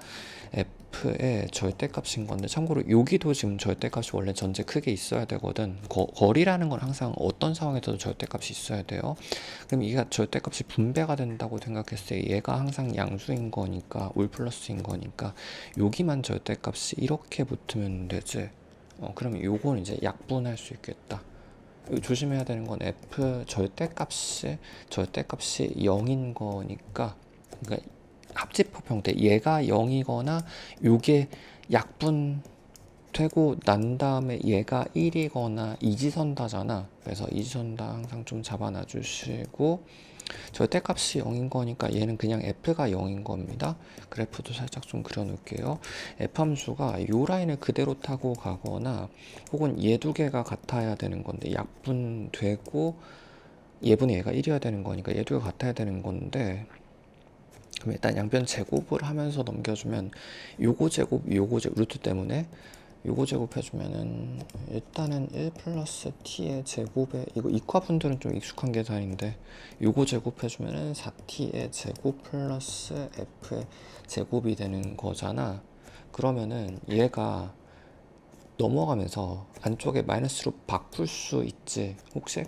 f의 절대값인 건데 참고로 여기도 지금 절대값이 원래 전체 크게 있어야 되거든. 거리라는 건 항상 어떤 상황에서도 절대값이 있어야 돼요. 그럼 이게 절대값이 분배가 된다고 생각했을 때 얘가 항상 양수인 거니까 올 플러스인 거니까 여기만 절대값이 이렇게 붙으면 되지. 그러면 요건 이제 약분할 수 있겠다. 조심해야 되는 건 f 절대값이 0인 거니까 그러니까 합집합 형태 얘가 0이거나 요게 약분되고 난 다음에 얘가 1이거나 이지선다잖아. 그래서 이지선다 항상 좀 잡아놔 주시고 절대값이 0인 거니까 얘는 그냥 f가 0인 겁니다. 그래프도 살짝 좀 그려 놓을게요. f 함수가 요 라인을 그대로 타고 가거나 혹은 얘 두 개가 같아야 되는 건데 약분되고 얘분의 얘가 1이어야 되는 거니까 얘 두 개가 같아야 되는 건데 그럼 일단 양변 제곱을 하면서 넘겨주면 요거 제곱 루트 때문에 요거 제곱 해주면은 일단은 1 플러스 t의 제곱에 이거 이과분들은 좀 익숙한 계산인데 요거 제곱 해주면은 4t의 제곱 플러스 f의 제곱이 되는 거잖아. 그러면은 얘가 넘어가면서 안쪽에 마이너스로 바꿀 수 있지. 혹시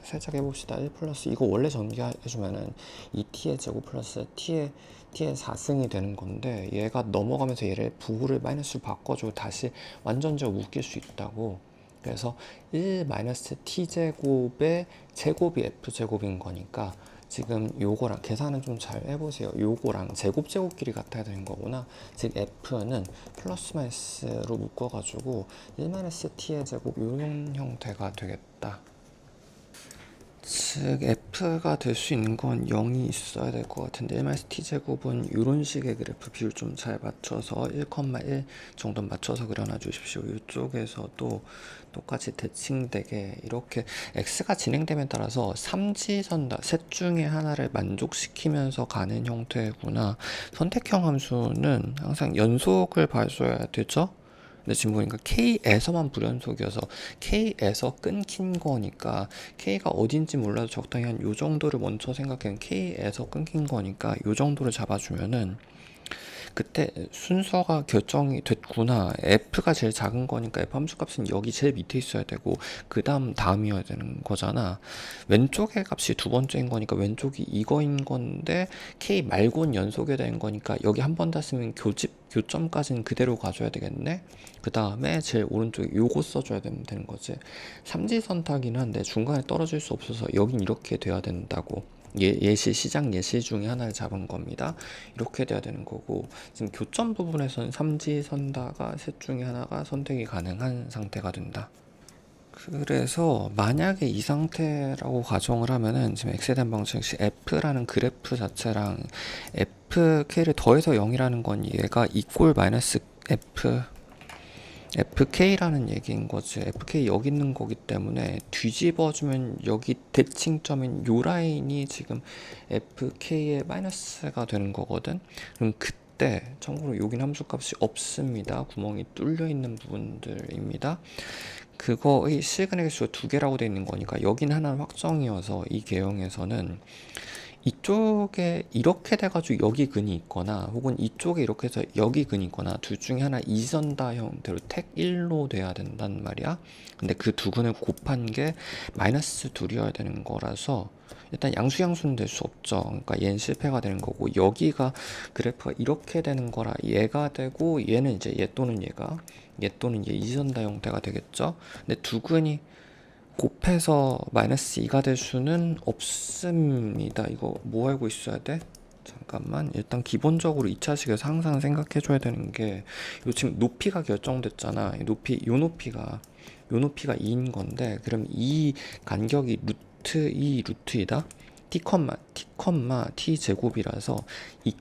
살짝 해봅시다. 1 플러스 이거 원래 전개해주면은 2t의 제곱 플러스 t의 4승이 되는 건데 얘가 넘어가면서 얘를 부호를 마이너스로 바꿔줘 다시 완전적으로 웃길 수 있다고. 그래서 1 마이너스 t제곱의 제곱이 f제곱인 거니까 지금 요거랑 계산은 좀 잘 해보세요. 요거랑 제곱끼리 같아야 되는 거구나. 즉 f는 플러스 마이너스로 묶어가지고 1-t의 제곱 이런 형태가 되겠다. 즉 f가 될 수 있는 건 0이 있어야 될 것 같은데 1-t제곱은 이런 식의 그래프 비율 좀 잘 맞춰서 1,1 정도 맞춰서 그려놔 주십시오. 이쪽에서도 똑같이 대칭되게 이렇게 x가 진행됨에 따라서 삼지선다 셋 중에 하나를 만족시키면서 가는 형태구나. 선택형 함수는 항상 연속을 봐줘야 되죠. 근데 지금 보니까 K에서만 불연속이어서 K에서 끊긴 거니까 K가 어딘지 몰라도 적당히 한 요 정도를 먼저 생각해. K에서 끊긴 거니까 요 정도를 잡아주면은 그때 순서가 결정이 됐구나. F가 제일 작은 거니까 F 함수값은 여기 제일 밑에 있어야 되고 그 다음이어야 되는 거잖아. 왼쪽의 값이 두 번째인 거니까 왼쪽이 이거인 건데 K 말고는 연속이 된 거니까 여기 한 번 다 쓰면 교점까지는 그대로 가줘야 되겠네. 그 다음에 제일 오른쪽에 요거 써줘야 되는 거지. 삼지선타긴 한데 중간에 떨어질 수 없어서 여긴 이렇게 돼야 된다고. 시장 예시 중에 하나를 잡은 겁니다. 이렇게 돼야 되는 거고, 지금 교점 부분에서는 삼지선다가 셋 중에 하나가 선택이 가능한 상태가 된다. 그래서 만약에 이 상태라고 가정을 하면은 지금 X에 대한 방식 역시 F라는 그래프 자체랑 FK를 더해서 0이라는 건 얘가 이꼴 마이너스 FK라는 얘기인 거지. FK 여기 있는 거기 때문에 뒤집어주면 여기 대칭점인 요 라인이 지금 FK의 마이너스가 되는 거거든. 그럼 그때 참고로 여긴 함수값이 없습니다. 구멍이 뚫려 있는 부분들입니다. 그거의 시그널 개수가 두 개라고 되어 있는 거니까 여긴 하나는 확정이어서 이 개형에서는 이쪽에 이렇게 돼가지고 여기 근이 있거나 혹은 이쪽에 이렇게 해서 여기 근이 있거나 둘 중에 하나 이선다 형태로 택 1로 돼야 된단 말이야. 근데 그 두 근을 곱한 게 마이너스 2이어야 되는 거라서 일단 양수는 될 수 없죠. 그러니까 얘는 실패가 되는 거고 여기가 그래프가 이렇게 되는 거라 얘가 되고 얘는 이제 얘 또는 얘 이선다 형태가 되겠죠. 근데 두 근이 곱해서 마이너스 2가 될 수는 없습니다. 이거 뭐 알고 있어야 돼? 잠깐만. 일단 기본적으로 2차식에서 항상 생각해 줘야 되는 게 요 지금 높이가 결정됐잖아. 요 높이가 2인 건데 그럼 이 간격이 루트 2 루트이다. t 제곱이라서 2,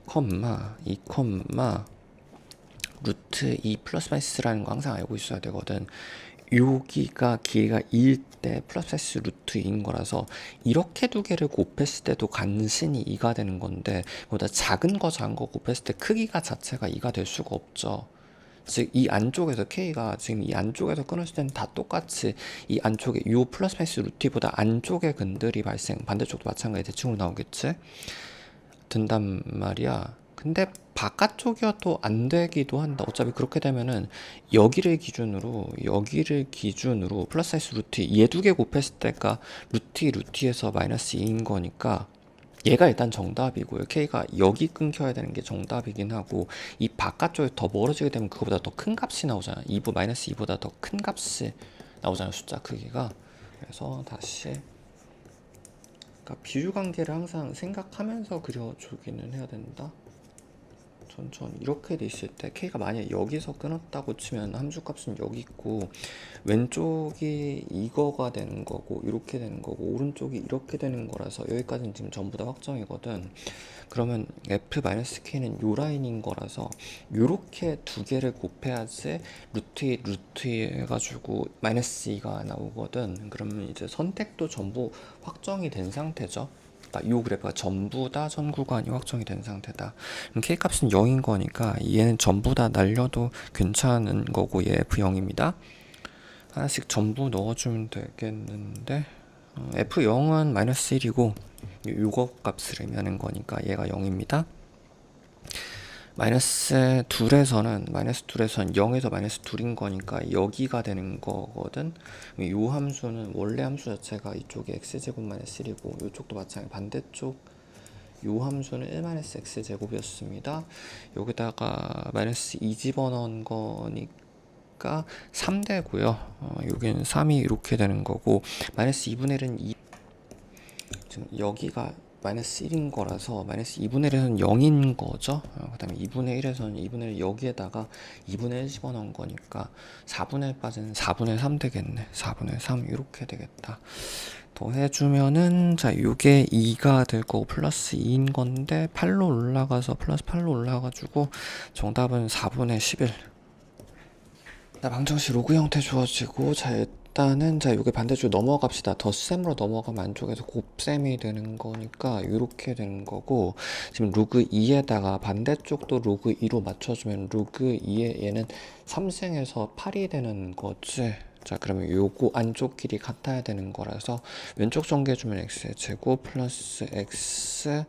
루트 2 플러스 마이너스라는 거 항상 알고 있어야 되거든. 여기가 길이가 2일 때 플러스 마이너스 루트 2인 거라서 이렇게 두 개를 곱했을 때도 간신히 2가 되는 건데 보다 작은 거 곱했을 때 크기가 자체가 2가 될 수가 없죠. 즉 이 안쪽에서 K가 지금 이 안쪽에서 끊었을 때는 다 똑같이 이 안쪽에 요 플러스 마이너스 루트 2보다 안쪽에 근들이 반대쪽도 마찬가지 대칭으로 나오겠지? 든단 말이야. 근데 바깥쪽이어도 안 되기도 한다. 어차피 그렇게 되면은 여기를 기준으로 플러스 사이즈 루트 얘 두 개 곱했을 때가 루트에서 마이너스 2인 거니까 얘가 일단 정답이고요. K가 여기 끊겨야 되는 게 정답이긴 하고 이 바깥쪽에 더 멀어지게 되면 그거보다 더 큰 값이 나오잖아. 마이너스 2보다 더 큰 값이 나오잖아. 숫자 크기가. 그래서 다시 그러니까 비율 관계를 항상 생각하면서 그려주기는 해야 된다. 천천히 이렇게 돼 있을 때 K가 만약에 여기서 끊었다고 치면 함수값은 여기 있고 왼쪽이 이거가 되는 거고 이렇게 되는 거고 오른쪽이 이렇게 되는 거라서 여기까지는 지금 전부 다 확정이거든. 그러면 F-K는 요 라인인 거라서 요렇게 두 개를 곱해야지 루트 해가지고 마이너스 2가 나오거든. 그러면 이제 선택도 전부 확정이 된 상태죠. 이 그래프가 전부 다 전 구간이 확정이 된 상태다. 그럼 K값은 0인 거니까 얘는 전부 다 날려도 괜찮은 거고 얘 F0입니다. 하나씩 전부 넣어주면 되겠는데 F0은 마이너스 1이고 요거 값을 의미하는 거니까 얘가 0입니다. 마이너스 2에서는 0에서 마이너스 2인 거니까 여기가 되는 거거든. 이 함수는 원래 함수 자체가 이쪽에 x제곱 마이너스 1이고 이쪽도 마찬가지 반대쪽 요 함수는 1-x제곱이었습니다. 여기다가 마이너스 2 집어넣은 거니까 3되고요. 여기는 3이 이렇게 되는 거고 마이너스 2분의 1은 2 지금 여기가 마이너스 1인 거라서 마이너스 2분의 1에서는 0인 거죠. 그 다음에 2분의 1에서는 2분의 1 여기에다가 2분의 1 집어넣은 거니까 4분의 1 빠지는 4분의 3 되겠네. 4분의 3 이렇게 되겠다. 더해주면은 자 요게 2가 될 거고 플러스 2인 건데 8로 올라가서 플러스 8로 올라가가지고 정답은 4분의 11. 방정식 로그 형태 주어지고 자 일단은 자 요게 반대쪽 넘어갑시다. 덧셈으로 넘어가면 안쪽에서 곱셈이 되는 거니까 이렇게 되는 거고 지금 로그 2에다가 반대쪽도 로그 2로 맞춰주면 로그 2에 얘는 3승에서 8이 되는 거지. 자 그러면 요거 안쪽 길이 같아야 되는 거라서 왼쪽 전개해주면 x제곱 플러스 x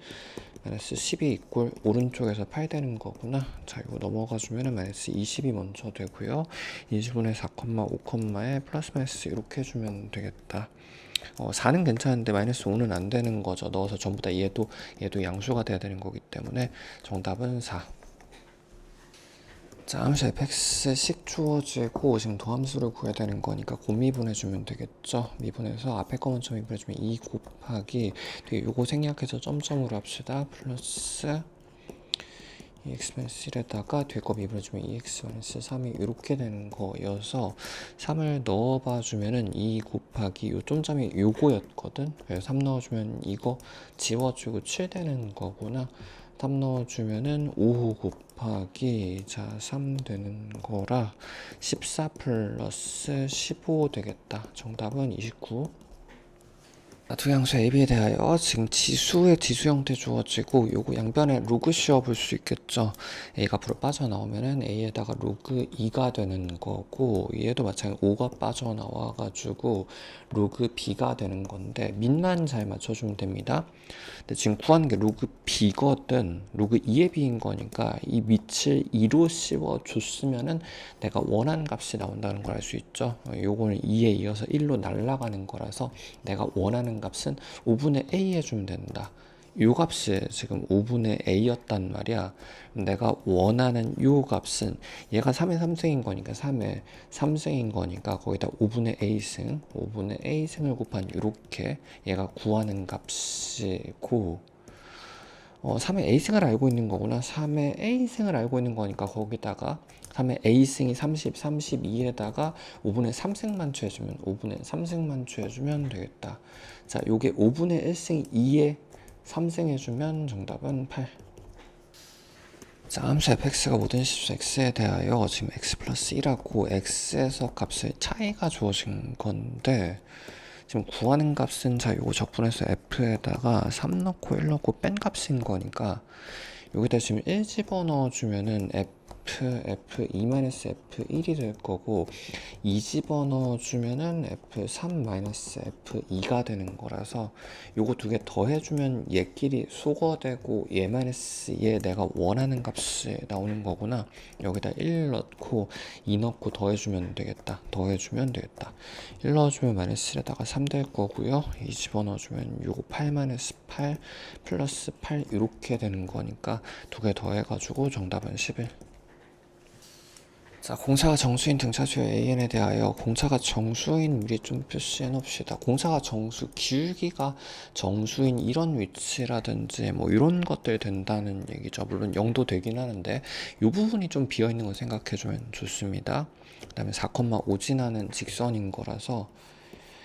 마이너스 12 이꼴 오른쪽에서 8 되는 거구나. 자, 이거 넘어가 주면은 마이너스 20이 먼저 되고요. 20분의 4,5에 플러스 마이너스 이렇게 해주면 되겠다. 4는 괜찮은데 마이너스 5는 안 되는 거죠. 넣어서 전부 다 얘도 양수가 돼야 되는 거기 때문에 정답은 4. 자, 함수 fx식 주어지고 지금 도함수를 구해야 되는 거니까 곱미분해주면 되겠죠. 미분해서 앞에 거 먼저 미분해주면 2 곱하기 뒤에 요거 생략해서 점점으로 합시다. 플러스 2x-1에다가 뒤에 거 미분해주면 2x-3이 이렇게 되는 거여서 3을 넣어봐 주면은 2 곱하기 요 점점이 요거였거든. 그래서 3 넣어주면 이거 지워주고 7 되는 거구나. 3 넣어주면은 5 곱하기 3 되는 거라 14 플러스 15 되겠다. 정답은 29. 두 양수 AB에 대하여 지금 지수의 지수 형태 주어지고 요거 양변에 로그 씌워 볼 수 있겠죠. A가 앞으로 빠져나오면은 A에다가 로그 2가 되는 거고 얘도 마찬가지로 5가 빠져나와 가지고 로그 B가 되는 건데 밑만 잘 맞춰주면 됩니다. 근데 지금 구하는 게 로그 B거든. 로그 2의 B인 거니까 이 밑을 2로 씌워 줬으면은 내가 원하는 값이 나온다는 걸 알 수 있죠. 요거는 2에 이어서 1로 날아가는 거라서 내가 원하는 값은 5분의 a 해주면 된다. 요 값이 지금 5분의 a였단 말이야. 내가 원하는 요 값은 얘가 3의 3승인 거니까 3의 3승인 거니까 거기다 5분의 a승 5분의 a승을 곱한 요렇게 얘가 구하는 값이고 3의 a승을 알고 있는 거구나. 3의 a승을 알고 있는 거니까 거기다가 3의 a승이 30, 32에다가 5분의 3승만 취해주면 5분의 3승만 취해주면 되겠다. 자, 요게 5분의 1승 2에 3승 해주면 정답은 8. 자, 함수 fx가 모든 실수 x에 대하여 지금 x 플러스 1하고 x에서 값의 차이가 주어진 건데 지금 구하는 값은 자 요거 적분해서 f에다가 3 넣고 1 넣고 뺀 값인 거니까 여기다 지금 1 집어넣어 주면은 f2-f1이 될 거고 2 집어넣어 주면은 f3-f2가 되는 거라서 요거 두 개 더해주면 얘끼리 소거되고 얘 내가 원하는 값이 나오는 거구나. 여기다 1 넣고 2 넣고 더해주면 되겠다. 1 넣어주면 -1에다가 3 될 거고요. 2 집어넣어주면 요거 8-8 플러스 8 이렇게 되는 거니까 두 개 더해가지고 정답은 11. 자, 공차가 정수인 등차수의 AN에 대하여 공차가 정수인 미리 좀 표시해 놓읍시다. 공차가 정수, 기울기가 정수인 이런 위치라든지 뭐 이런 것들 된다는 얘기죠. 물론 0도 되긴 하는데 이 부분이 좀 비어있는 거 생각해 주면 좋습니다. 그 다음에 4,5 지나는 직선인 거라서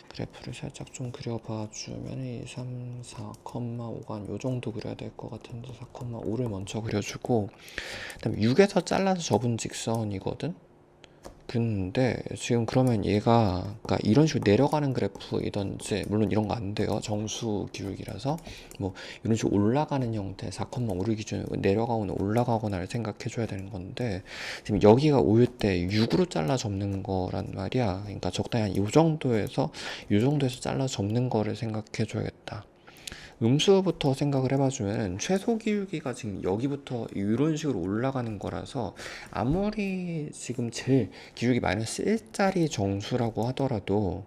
그래프를 살짝 좀 그려봐 주면 2, 3, 4,5가 요 정도 그려야 될 것 같은데 4,5를 먼저 그려주고 그다음에 6에서 잘라서 접은 직선이거든. 근데 지금 그러면 얘가 그러니까 이런 식으로 내려가는 그래프이든지 물론 이런 거 안 돼요. 정수 기울기라서 뭐 이런 식으로 올라가는 형태 4,5를 기준으로 내려가거나 올라가거나를 생각해 줘야 되는 건데 지금 여기가 올 때 6으로 잘라 접는 거란 말이야. 그러니까 적당히 한 요 정도에서 잘라 접는 거를 생각해 줘야겠다. 음수부터 생각을 해봐주면 최소 기울기가 지금 여기부터 이런 식으로 올라가는 거라서 아무리 지금 제일 기울기 -1짜리 정수라고 하더라도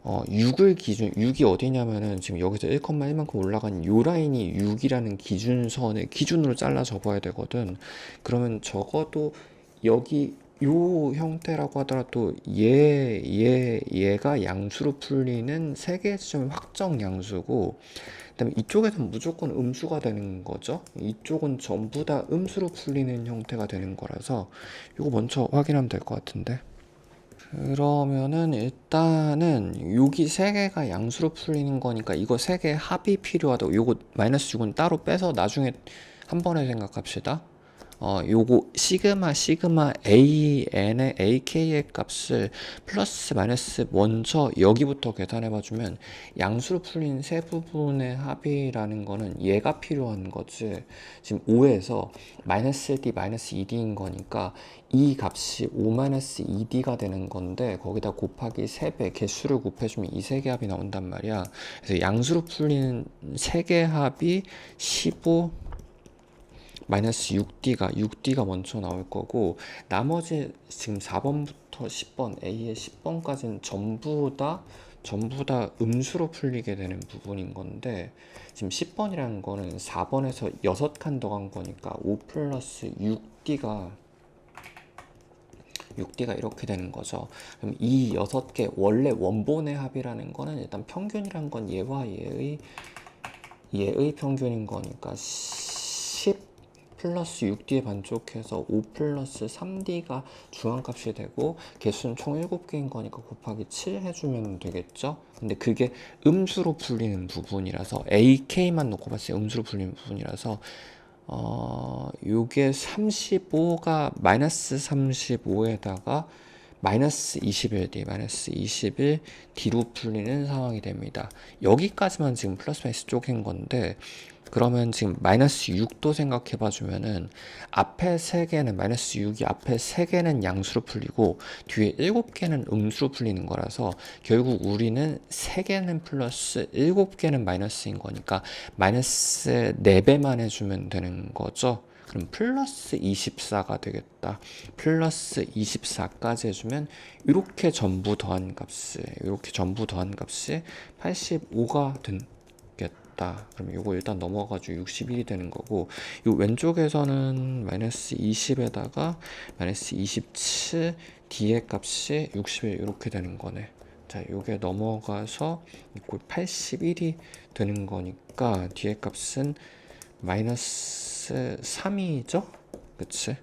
6이 어디냐면은 지금 여기서 1,1만큼 올라간 요 라인이 6이라는 기준선의 기준으로 잘라 접어야 되거든. 그러면 적어도 여기 요 형태라고 하더라도 얘가 양수로 풀리는 세 개의 지점이 확정 양수고 그다음에 이쪽에서는 무조건 음수가 되는 거죠. 이쪽은 전부 다 음수로 풀리는 형태가 되는 거라서 이거 먼저 확인하면 될 것 같은데. 그러면은 일단은 여기 세 개가 양수로 풀리는 거니까 이거 세 개의 합이 필요하다고. 요거 -6은 따로 빼서 나중에 한 번에 생각합시다. 요거 시그마 AN의 AK의 값을 플러스 마이너스 먼저 여기부터 계산해 봐주면 양수로 풀린 세 부분의 합이라는 거는 얘가 필요한 거지. 지금 5에서 마이너스 1D 마이너스 2D인 거니까 이 값이 5 마이너스 2D가 되는 건데 거기다 곱하기 3배 개수를 곱해주면 이 세 개 합이 나온단 말이야. 그래서 양수로 풀린 세 개 합이 15 마이너스 6D가 먼저 나올 거고, 나머지 지금 4번부터 10번 A의 10번까지는 전부 다 음수로 풀리게 되는 부분인 건데, 지금 10번이라는 거는 4번에서 6칸 더 간 거니까 5 플러스 6D가 이렇게 되는 거죠. 그럼 이 6개 원래 원본의 합이라는 거는 일단 평균이란 건 얘와 얘의 평균인 거니까 10 플러스 6D에 반족해서 5 플러스 3D가 중앙값이 되고, 개수는 총 7개인 거니까 곱하기 7 해주면 되겠죠. 근데 그게 음수로 풀리는 부분이라서 AK만 놓고 봤을 때 음수로 풀리는 부분이라서 요게 35가 마이너스 35에다가 마이너스 21D로 풀리는 상황이 됩니다. 여기까지만 지금 플러스 마이너스 쪼갠 건데, 그러면 지금 마이너스 6도 생각해 봐주면은 앞에 3개는 마이너스 6이 앞에 3개는 양수로 풀리고 뒤에 7개는 음수로 풀리는 거라서 결국 우리는 3개는 플러스 7개는 마이너스인 거니까 마이너스 4배만 해주면 되는 거죠. 그럼 플러스 24가 되겠다. 플러스 24까지 해주면 이렇게 전부 더한 값이 85가 되겠다. 그럼 이거 일단 넘어가지고 61이 되는 거고, 이 왼쪽에서는 마이너스 20에다가 마이너스 27 D의 값이 61 이렇게 되는 거네. 자, 요게 넘어가서 이꼴 81이 되는 거니까 D의 값은 마이너스 3이죠? 그치?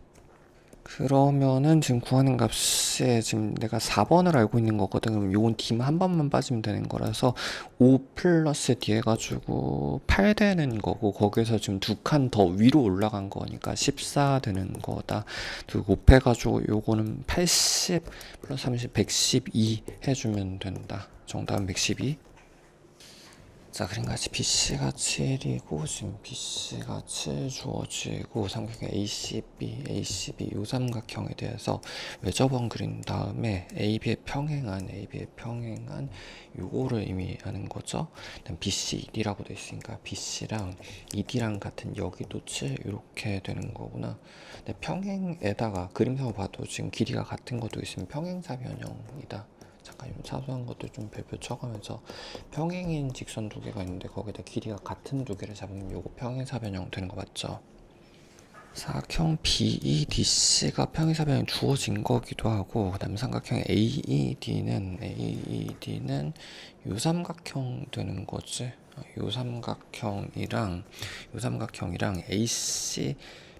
그러면은 지금 구하는 값에 지금 내가 4번을 알고 있는 거거든. 그럼 요건 D만 한 번만 빠지면 되는 거라서 5 플러스 D 해가지고 8 되는 거고, 거기에서 지금 2칸 더 위로 올라간 거니까 14 되는 거다. 그리고 곱해가지고 요거는 80 플러스 30 112 해주면 된다. 정답은 112. 자, 그림같이 BC가 7이고 지금 BC가 7 주어지고 삼각형 ACB 요 삼각형에 대해서 외접원 그린 다음에 AB에 평행한 요거를 의미하는 거죠. 일단 BC, ED라고 돼 있으니까 BC랑 ED랑 같은 여기도 7 이렇게 되는 거구나. 근데 평행에다가 그림상으로 봐도 지금 길이가 같은 것도 있으면 평행사변형이다. 잠깐 좀 사소한 것도 좀 별표 쳐가면서, 평행인 직선 두 개가 있는데 거기다 길이가 같은 두 개를 잡으면 요거 평행사변형 되는 거 맞죠? 사각형 BEDC가 평행사변형이 주어진 거기도 하고, 그 다음에 삼각형 AED는 요 삼각형 되는 거지. 요 삼각형이랑 AC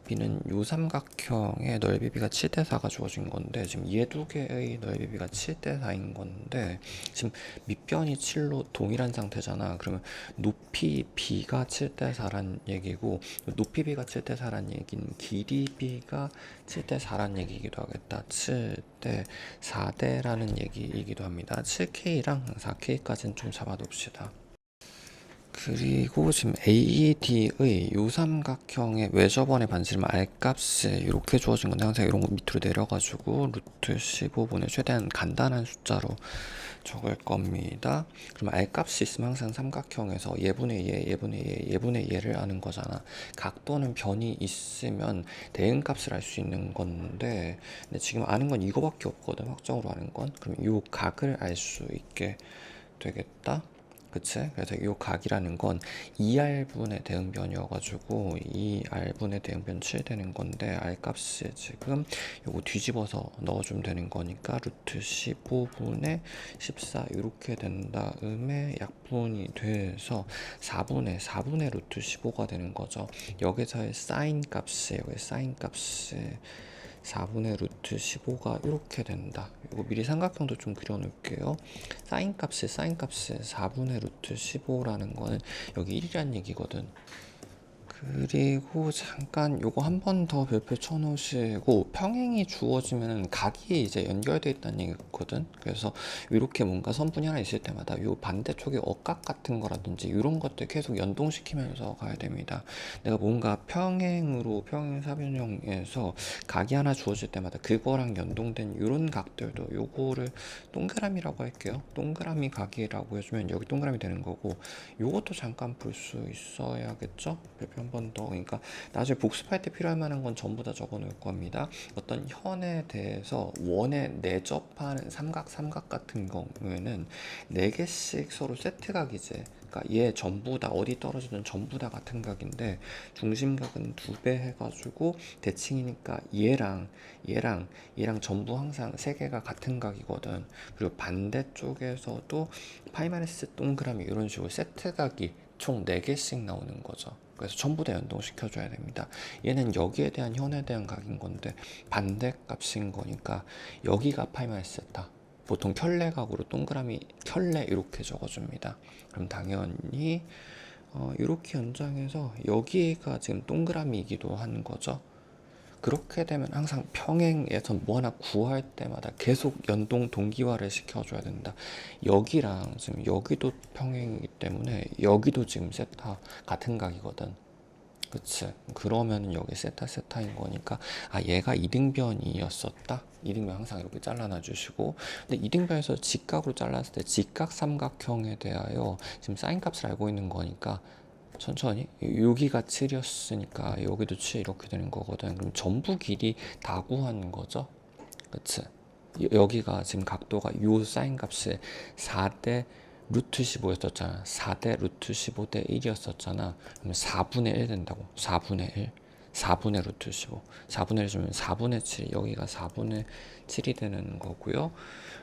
B는 요 삼각형의 넓이비가 7대4가 주어진 건데, 지금 얘 두 개의 넓이비가 7대4인 건데, 지금 밑변이 7로 동일한 상태잖아. 그러면 높이 B가 7대4란 얘기고, 높이 B가 7대4란 얘기는 길이 B가 7대4란 얘기이기도 하겠다. 7대4대라는 얘기이기도 합니다. 7K랑 4K까지는 좀 잡아둡시다. 그리고 지금 AED의 요 삼각형의 외접원의 반지름 R값이 이렇게 주어진 건데, 항상 이런 거 밑으로 내려가지고 루트 15분의 최대한 간단한 숫자로 적을 겁니다. 그럼 R값이 있으면 항상 삼각형에서 예분의 얘를 아는 거잖아. 각도는 변이 있으면 대응값을 알 수 있는 건데, 근데 지금 아는 건 이거밖에 없거든. 확정으로 아는 건. 그럼 요 각을 알 수 있게 되겠다. 그치? 그래서 이 각이라는 건 2R분의 대응변이어가지고 2R분의 대응변 7 되는 건데, R값이 지금 요거 뒤집어서 넣어주면 되는 거니까 루트 15분의 14 이렇게 된 다음에 약분이 돼서 4분의 루트 15가 되는 거죠. 여기서의 사인 값이 4분의 루트 15가 이렇게 된다. 이거 미리 삼각형도 좀 그려놓을게요. 사인 값이 4분의 루트 15라는 거는 여기 1이란 얘기거든. 그리고 잠깐 요거 한 번 더 별표 쳐놓으시고, 평행이 주어지면 각이 이제 연결되어 있다는 얘기거든. 그래서 이렇게 뭔가 선분이 하나 있을 때마다 요 반대쪽에 억각 같은 거라든지 이런 것들 계속 연동시키면서 가야 됩니다. 내가 뭔가 평행으로 평행사변형에서 각이 하나 주어질 때마다 그거랑 연동된 이런 각들도 요거를 동그라미라고 할게요. 동그라미 각이라고 해주면 여기 동그라미 되는 거고, 요것도 잠깐 볼 수 있어야겠죠? 별표 한 번 더. 그러니까 나중에 복습할 때 필요할 만한 건 전부 다 적어 놓을 겁니다. 어떤 현에 대해서 원에 내접하는 삼각 같은 경우에는 4개씩 서로 세트각이지. 그러니까 얘 전부 다 어디 떨어지든 전부 다 같은 각인데, 중심각은 2배 해가지고 대칭이니까 얘랑 전부 항상 3개가 같은 각이거든. 그리고 반대쪽에서도 파이마이너스 동그라미 이런 식으로 세트각이 총 4개씩 나오는 거죠. 그래서 전부 다 연동시켜줘야 됩니다. 얘는 여기에 대한 현에 대한 각인 건데 반대값인 거니까 여기가 파이마이너스다. 보통 켤레각으로 동그라미 켤레 이렇게 적어줍니다. 그럼 당연히 이렇게 연장해서 여기가 지금 동그라미이기도 하는 거죠. 그렇게 되면 항상 평행에서 뭐 하나 구할 때마다 계속 연동 동기화를 시켜줘야 된다. 여기랑 지금 여기도 평행이기 때문에 여기도 지금 세타 같은 각이거든. 그치? 그러면 여기 세타인 거니까, 아, 얘가 이등변이었었다? 이등변 항상 이렇게 잘라놔 주시고, 근데 이등변에서 직각으로 잘랐을 때 직각 삼각형에 대하여 지금 사인 값을 알고 있는 거니까 천천히, 여기가 7이었으니까 여기도 7 이렇게 되는 거거든. 그럼 전부 길이 다 구하는 거죠. 그치? 여기가 지금 각도가 요 사인 값이 4대 루트 15였었잖아. 4대 루트 15대 1이었었잖아. 그러면 4분의 1 된다고. 4분의 1. 4분의 루트 15. 4분의 1 주면 4분의 7. 여기가 4분의 7이 되는 거고요.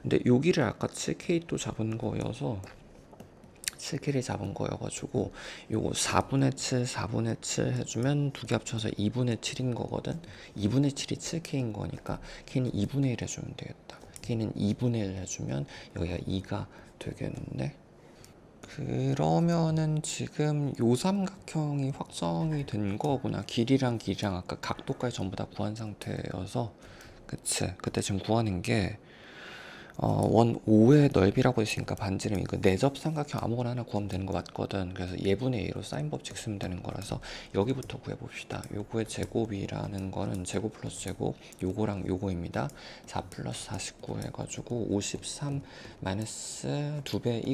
근데 여기를 아까 7K 또 잡은 거여서 7K를 잡은 거여가지고 요거 4분의 7, 4분의 7 해주면 두 개 합쳐서 2분의 7인 거거든. 2분의 7이 7K인 거니까 K는 2분의 1 해주면 되겠다. K는 2분의 1 해주면 여기가 2가 되겠네. 그러면은 지금 요 삼각형이 확정이 된 거구나. 길이랑 아까 각도까지 전부 다 구한 상태여서. 그치? 그때 지금 구하는 게 원 5의 넓이라고 했으니까 반지름 이거 내접 삼각형 아무거나 하나 구하면 되는 거 맞거든. 그래서 예분의 2로 사인 법칙 쓰면 되는 거라서 여기부터 구해봅시다. 요거의 제곱이라는 거는 제곱 플러스 제곱, 요거랑 요거입니다. 4 플러스 49 해가지고 53 마이너스 2배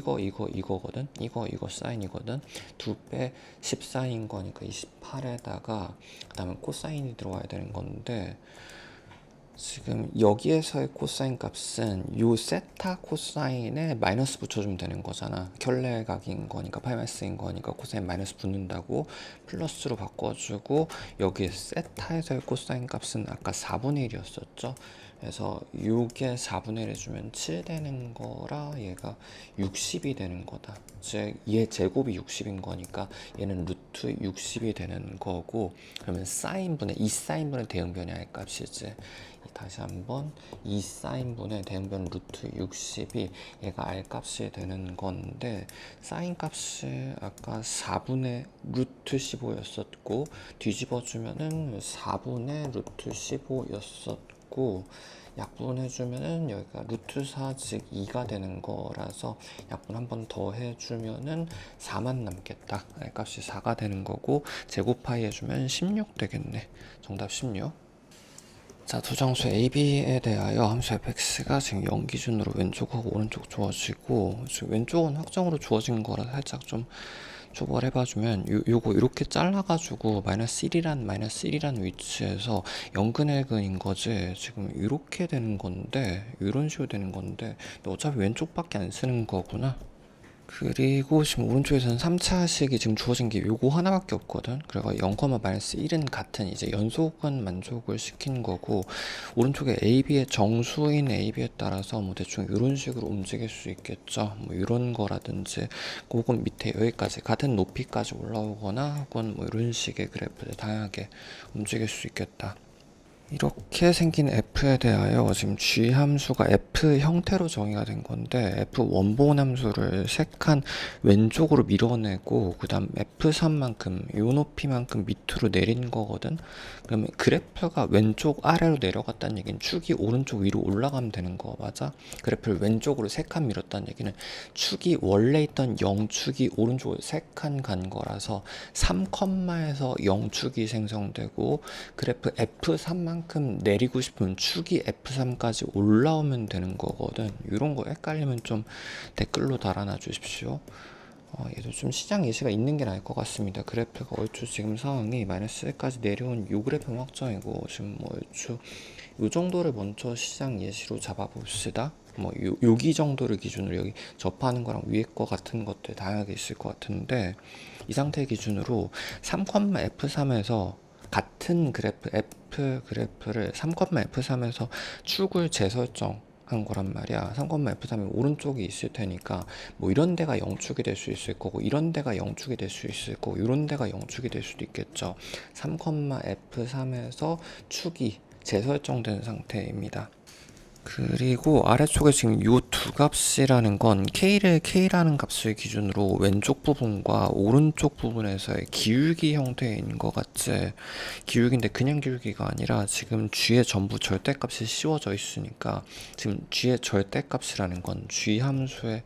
이거거든. 이거 사인이거든. 2배 14인 거니까 28에다가 그 다음에 코사인이 들어와야 되는 건데, 지금 여기에서의 코사인 값은 요 세타 코사인에 마이너스 붙여주면 되는 거잖아. 켤레각인 거니까 파이마이너스인 거니까 코사인 마이너스 붙는다고 플러스로 바꿔주고, 여기 세타에서의 코사인 값은 아까 4분의 1이었었죠. 그래서 6에 4분의 1 해주면 7 되는 거라 얘가 60이 되는 거다. 즉 얘 제곱이 60인 거니까 얘는 루트 60이 되는 거고, 그러면 사인분의 이 사인분의 대응변의 할 값이지. 다시 한번 이 사인분의 대응변 루트 60이 얘가 R 값이 되는 건데, 사인 값이 아까 4분의 루트 15였었고 뒤집어주면은 4분의 루트 15였었고 약분해주면은 여기가 루트 4 즉 2가 되는 거라서 약분 한 번 더 해주면은 4만 남겠다. R 값이 4가 되는 거고 제곱파이 해주면 16 되겠네. 정답 16. 자, 두 정수 A, B에 대하여 함수 fx가 지금 0 기준으로 왼쪽하고 오른쪽 주어지고, 지금 왼쪽은 확정으로 주어진 거라 살짝 좀 초벌해봐주면 요거 이렇게 잘라가지고 마이너스 1이란 위치에서 0근의 근인 거지. 지금 이렇게 되는 건데, 이런 식으로 되는 건데, 근데 어차피 왼쪽밖에 안 쓰는 거구나. 그리고 지금 오른쪽에서는 3차식이 지금 주어진 게 요거 하나밖에 없거든. 그래서 0, 마이너스 1은 같은 이제 연속은 만족을 시킨 거고, 오른쪽에 AB의 정수인 AB에 따라서 뭐 대충 이런 식으로 움직일 수 있겠죠. 뭐 이런 거라든지, 혹은 밑에 여기까지 같은 높이까지 올라오거나, 혹은 뭐 이런 식의 그래프를 다양하게 움직일 수 있겠다. 이렇게 생긴 f에 대하여 지금 g 함수가 f 형태로 정의가 된 건데 f 원본 함수를 3칸 왼쪽으로 밀어내고 그 다음 f3만큼 요 높이만큼 밑으로 내린 거거든. 그러면 그래프가 왼쪽 아래로 내려갔다는 얘기는 축이 오른쪽 위로 올라가면 되는 거 맞아? 그래프를 왼쪽으로 3칸 밀었다는 얘기는 축이 원래 있던 0축이 오른쪽으로 3칸 간 거라서 3컴마에서 0축이 생성되고 그래프 F3만큼 내리고 싶으면 축이 F3까지 올라오면 되는 거거든. 이런 거 헷갈리면 좀 댓글로 달아놔 주십시오. 얘도 좀 시장 예시가 있는 게 나을 것 같습니다. 그래프가 얼추 지금 상황이 -1까지 내려온 요 그래프는 확정이고 지금 뭐 얼추 요 정도를 먼저 시장 예시로 잡아봅시다. 뭐 여기 정도를 기준으로 여기 접하는 거랑 위에 거 같은 것들 다양하게 있을 것 같은데 이 상태 기준으로 3,F3에서 같은 그래프 F 그래프를 3,F3에서 축을 재설정한 거란 말이야. 3,F3이 오른쪽이 있을 테니까 뭐 이런 데가 0축이 될 수 있을 거고 이런 데가 0축이 될 수 있을 거고 이런 데가 0축이 될 수도 있겠죠. 3,F3에서 축이 재설정된 상태입니다. 그리고 아래쪽에 지금 요 두 값이라는 건 K를 K라는 값을 기준으로 왼쪽 부분과 오른쪽 부분에서의 기울기 형태인 것 같지. 기울기인데 그냥 기울기가 아니라 지금 G에 전부 절대값이 씌워져 있으니까 지금 G의 절대값이라는 건 G 함수의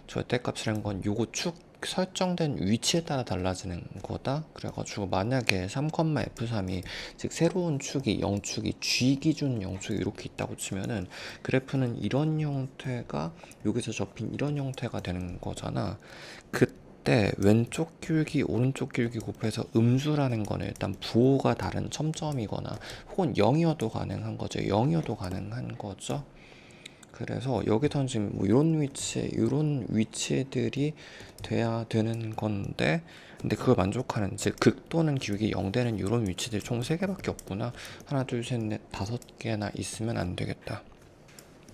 절대값이라는 건 요거 축 설정된 위치에 따라 달라지는 거다. 그래가지고 만약에 3,F3이 즉 새로운 축이 0축이 G 기준 0축이 이렇게 있다고 치면은 그래프는 이런 형태가 여기서 접힌 이런 형태가 되는 거잖아. 그때 왼쪽 기울기 오른쪽 기울기 곱해서 음수라는 거는 일단 부호가 다른 첨점이거나 혹은 0이어도 가능한 거죠. 0이어도 가능한 거죠. 그래서 여기선 지금 뭐 이런 위치들이 돼야 되는 건데, 근데 그걸 만족하는, 즉 극 또는 기울기 0되는 이런 위치들이 총 3개밖에 없구나. 하나, 둘, 셋, 넷, 5개나 있으면 안 되겠다.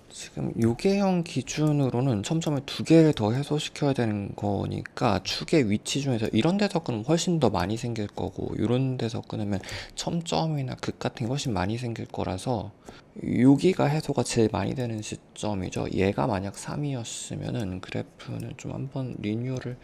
지금 요계형 기준으로는 첨점을 2개를 더 해소시켜야 되는 거니까 축의 위치 중에서 이런 데서 끊으면 훨씬 더 많이 생길 거고 이런 데서 끊으면 첨점이나 극 같은 게 훨씬 많이 생길 거라서 여기가 해소가 제일 많이 되는 시점이죠. 얘가 만약 3이었으면은 그래프는 좀 한번 리뉴얼을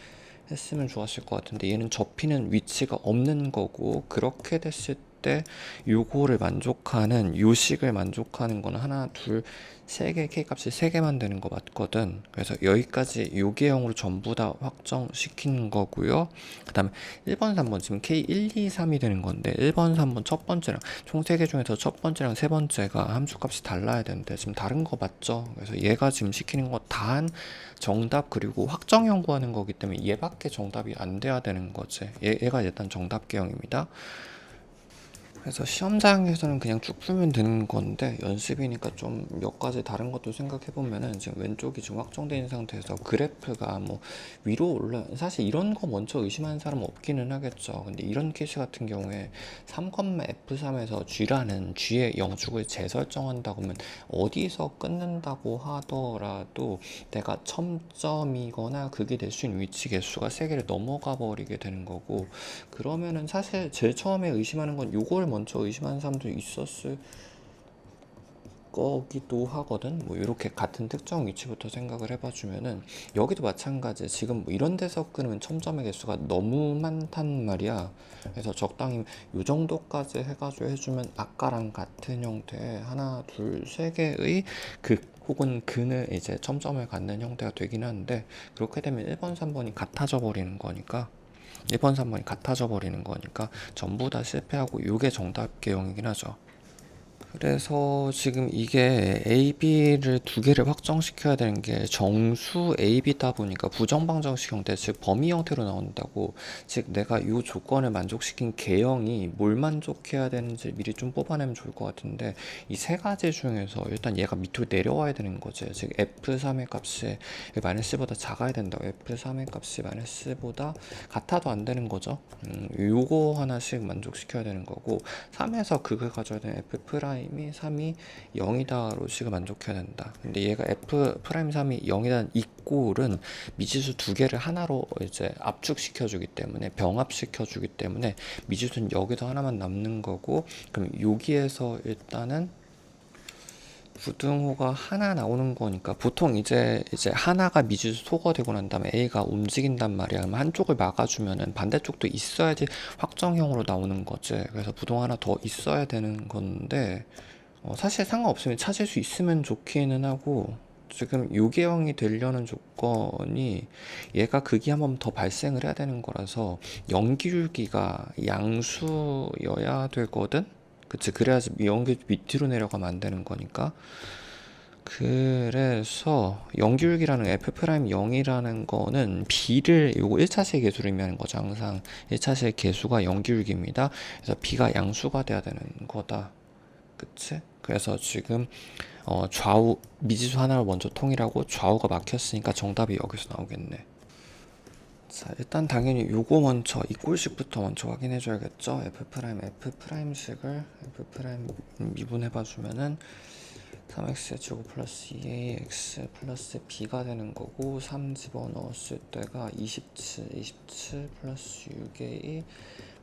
했으면 좋았을 것 같은데 얘는 접히는 위치가 없는 거고 그렇게 됐을 때 요거를 만족하는 요식을 만족하는 거는 하나 둘 3개 K값이 3개만 되는 거 맞거든. 그래서 여기까지 요계형으로 전부 다 확정시킨 거고요. 그 다음에 1번 3번 지금 K1 2 3이 되는 건데 1번 3번 첫 번째랑 총 3개 중에서 첫 번째랑 세 번째가 함수값이 달라야 되는데 지금 다른 거 맞죠? 그래서 얘가 지금 시키는 거 단 정답 그리고 확정 구하는 거기 때문에 얘밖에 정답이 안 돼야 되는 거지. 얘가 일단 정답 개형입니다. 그래서 시험장에서는 그냥 쭉 풀면 되는 건데 연습이니까 좀 몇 가지 다른 것도 생각해 보면은 지금 왼쪽이 지금 확정되어 있는 상태에서 그래프가 뭐 위로 올라 사실 이런 거 먼저 의심하는 사람은 없기는 하겠죠. 근데 이런 케이스 같은 경우에 3,F3에서 G라는 G의 영축을 재설정한다고 하면 어디서 끊는다고 하더라도 내가 첨점이거나 극이 될 수 있는 위치 개수가 3개를 넘어가 버리게 되는 거고 그러면은 사실 제일 처음에 의심하는 건 요걸 먼저 의심하는 사람도 있었을 거기도 하거든. 뭐 이렇게 같은 특정 위치부터 생각을 해봐주면은 여기도 마찬가지. 지금 뭐 이런 데서 끊으면 첨점의 개수가 너무 많단 말이야. 그래서 적당히 요 정도까지 해가지고 해주면 아까랑 같은 형태의 하나, 둘, 3개의 극 혹은 근을 이제 첨점을 갖는 형태가 되긴 하는데 그렇게 되면 1번, 3번이 같아져 버리는 거니까 1번, 3번이 같아져 버리는 거니까 전부 다 실패하고 요게 정답 개형이긴 하죠. 그래서 지금 이게 A, B를 2개를 확정시켜야 되는 게 정수 A, B다 보니까 부정방정식 형태, 즉 범위 형태로 나온다고. 즉 내가 이 조건을 만족시킨 개형이 뭘 만족해야 되는지 미리 좀 뽑아내면 좋을 것 같은데 이 3가지 중에서 일단 얘가 밑으로 내려와야 되는 거지. 즉 F3의 값이 마이너스보다 작아야 된다고. F3의 값이 마이너스보다 같아도 안 되는 거죠. 요거 하나씩 만족시켜야 되는 거고 3에서 극을 가져야 되는 F' 프라임이 3이 0이다로 식을 만족해야 된다. 근데 얘가 F 프라임 3이 0이라는 이 꼴은 미지수 두 개를 하나로 이제 압축시켜주기 때문에 병합시켜주기 때문에 미지수는 여기서 하나만 남는 거고, 그럼 여기에서 일단은 부등호가 하나 나오는 거니까 보통 이제 하나가 미지수 소거되고 난 다음에 A가 움직인단 말이야. 그럼 한쪽을 막아주면은 반대쪽도 있어야지 확정형으로 나오는 거지. 그래서 부등호 하나 더 있어야 되는 건데 사실 상관없으면 찾을 수 있으면 좋기는 하고, 지금 요계형이 되려는 조건이 얘가 극이 한 번 더 발생을 해야 되는 거라서 연기율기가 양수여야 되거든. 그치, 그래야지 연기 밑으로 내려가면 안 되는 거니까. 그래서 연기율기라는 F'0이라는 거는 B를 요거 1차식 계수로 의미하는 거죠. 항상 1차식 계수가 연기율기입니다. 그래서 B가 양수가 돼야 되는 거다. 그치? 그래서 지금 좌우 미지수 하나를 먼저 통일하고 좌우가 막혔으니까 정답이 여기서 나오겠네. 자, 일단 당연히 요거 먼저 이 꼴식부터 먼저 확인해 줘야겠죠. F'식을 F' 미분해 봐주면은 3x 제곱 플러스 2ax 플러스 b가 되는 거고, 3 집어넣었을 때가 27 플러스 6a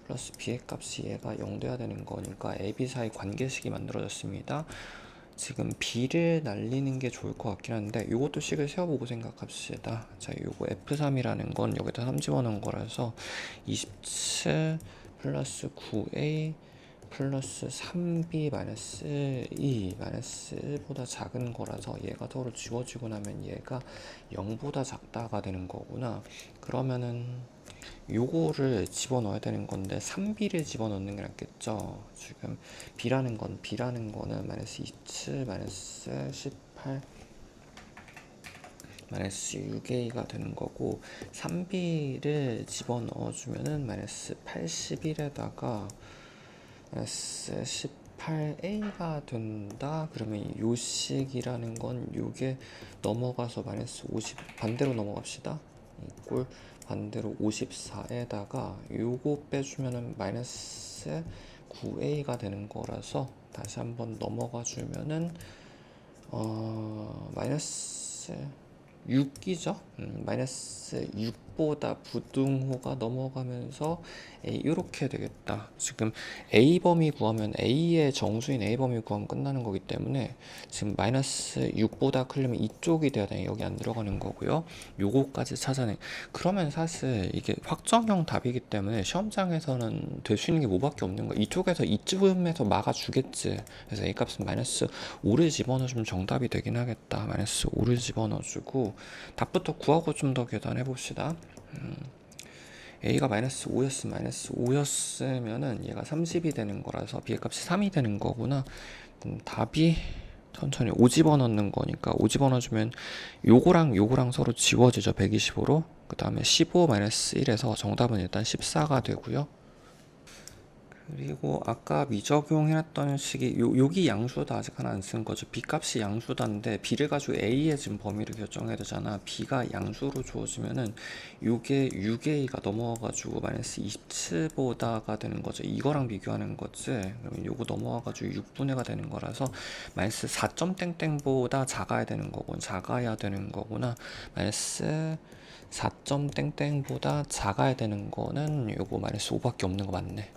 플러스 b의 값이 얘가 0 돼야 되는 거니까 a, b 사이 관계식이 만들어졌습니다. 지금 b를 날리는 게 좋을 것 같긴 한데 요것도 식을 세워보고 생각합시다. 자, 요거 F3이라는 건 여기다 3 집어넣은 거라서 27 플러스 9a 플러스 3b 마이너스 2 마이너스 1보다 작은 거라서 얘가 서로 지워지고 나면 얘가 0보다 작다가 되는 거구나. 그러면은 요거를 집어넣어야 되는 건데 3b를 집어넣는 게 낫겠죠. 지금 b라는 거는 마이너스 27 마이너스 18 마이너스 6a가 되는 거고, 3b를 집어넣어주면은 마이너스 81에다가 마이너스 18a가 된다. 그러면 요식이라는 건 요게 넘어가서 마이너스 50 반대로 넘어갑시다. 이 꼴 반대로 54에다가 요거 빼주면은 마이너스 9a가 되는 거라서 다시 한번 넘어가 주면은 마이너스 6이죠. 마이너스 6보다 부등호가 넘어가면서 이렇게 되겠다. 지금 A범위 구하면 A의 정수인 A범위 구하면 끝나는 거기 때문에 지금 마이너스 6보다 크려면 이쪽이 돼야 돼. 여기 안 들어가는 거고요. 요거까지 찾아내. 그러면 사실 이게 확정형 답이기 때문에 시험장에서는 될 수 있는 게 뭐밖에 없는 거야. 이쪽에서 이쯤에서 막아주겠지. 그래서 A 값은 마이너스 5를 집어넣어주면 정답이 되긴 하겠다. 마이너스 5를 집어넣어주고 답부터 구하고 좀 더 계산해 봅시다. A가 마이너스 5였으면은 얘가 30이 되는 거라서 B의 값이 3이 되는 거구나. 답이 천천히 5 집어넣는 거니까 5 집어넣어주면 요거랑 서로 지워지죠. 125로. 그 다음에 15 마이너스 1에서 정답은 일단 14가 되고요. 그리고 아까 미적용해놨던 식이 여기 양수다. 아직 하나 안 쓴 거죠. b 값이 양수다인데 b를 가지고 a의 지금 범위를 결정해야 되잖아. b가 양수로 주어지면은 요게 6a가 넘어가가지고 마이너스 27보다가 되는 거죠. 이거랑 비교하는 거지. 그러면 요거 넘어가가지고 6분의가 되는 거라서 마이너스 4점 땡땡보다 작아야 되는 거구나. 마이너스 4점 땡땡보다 작아야 되는 거는 요거 마이너스 5밖에 없는 거 맞네.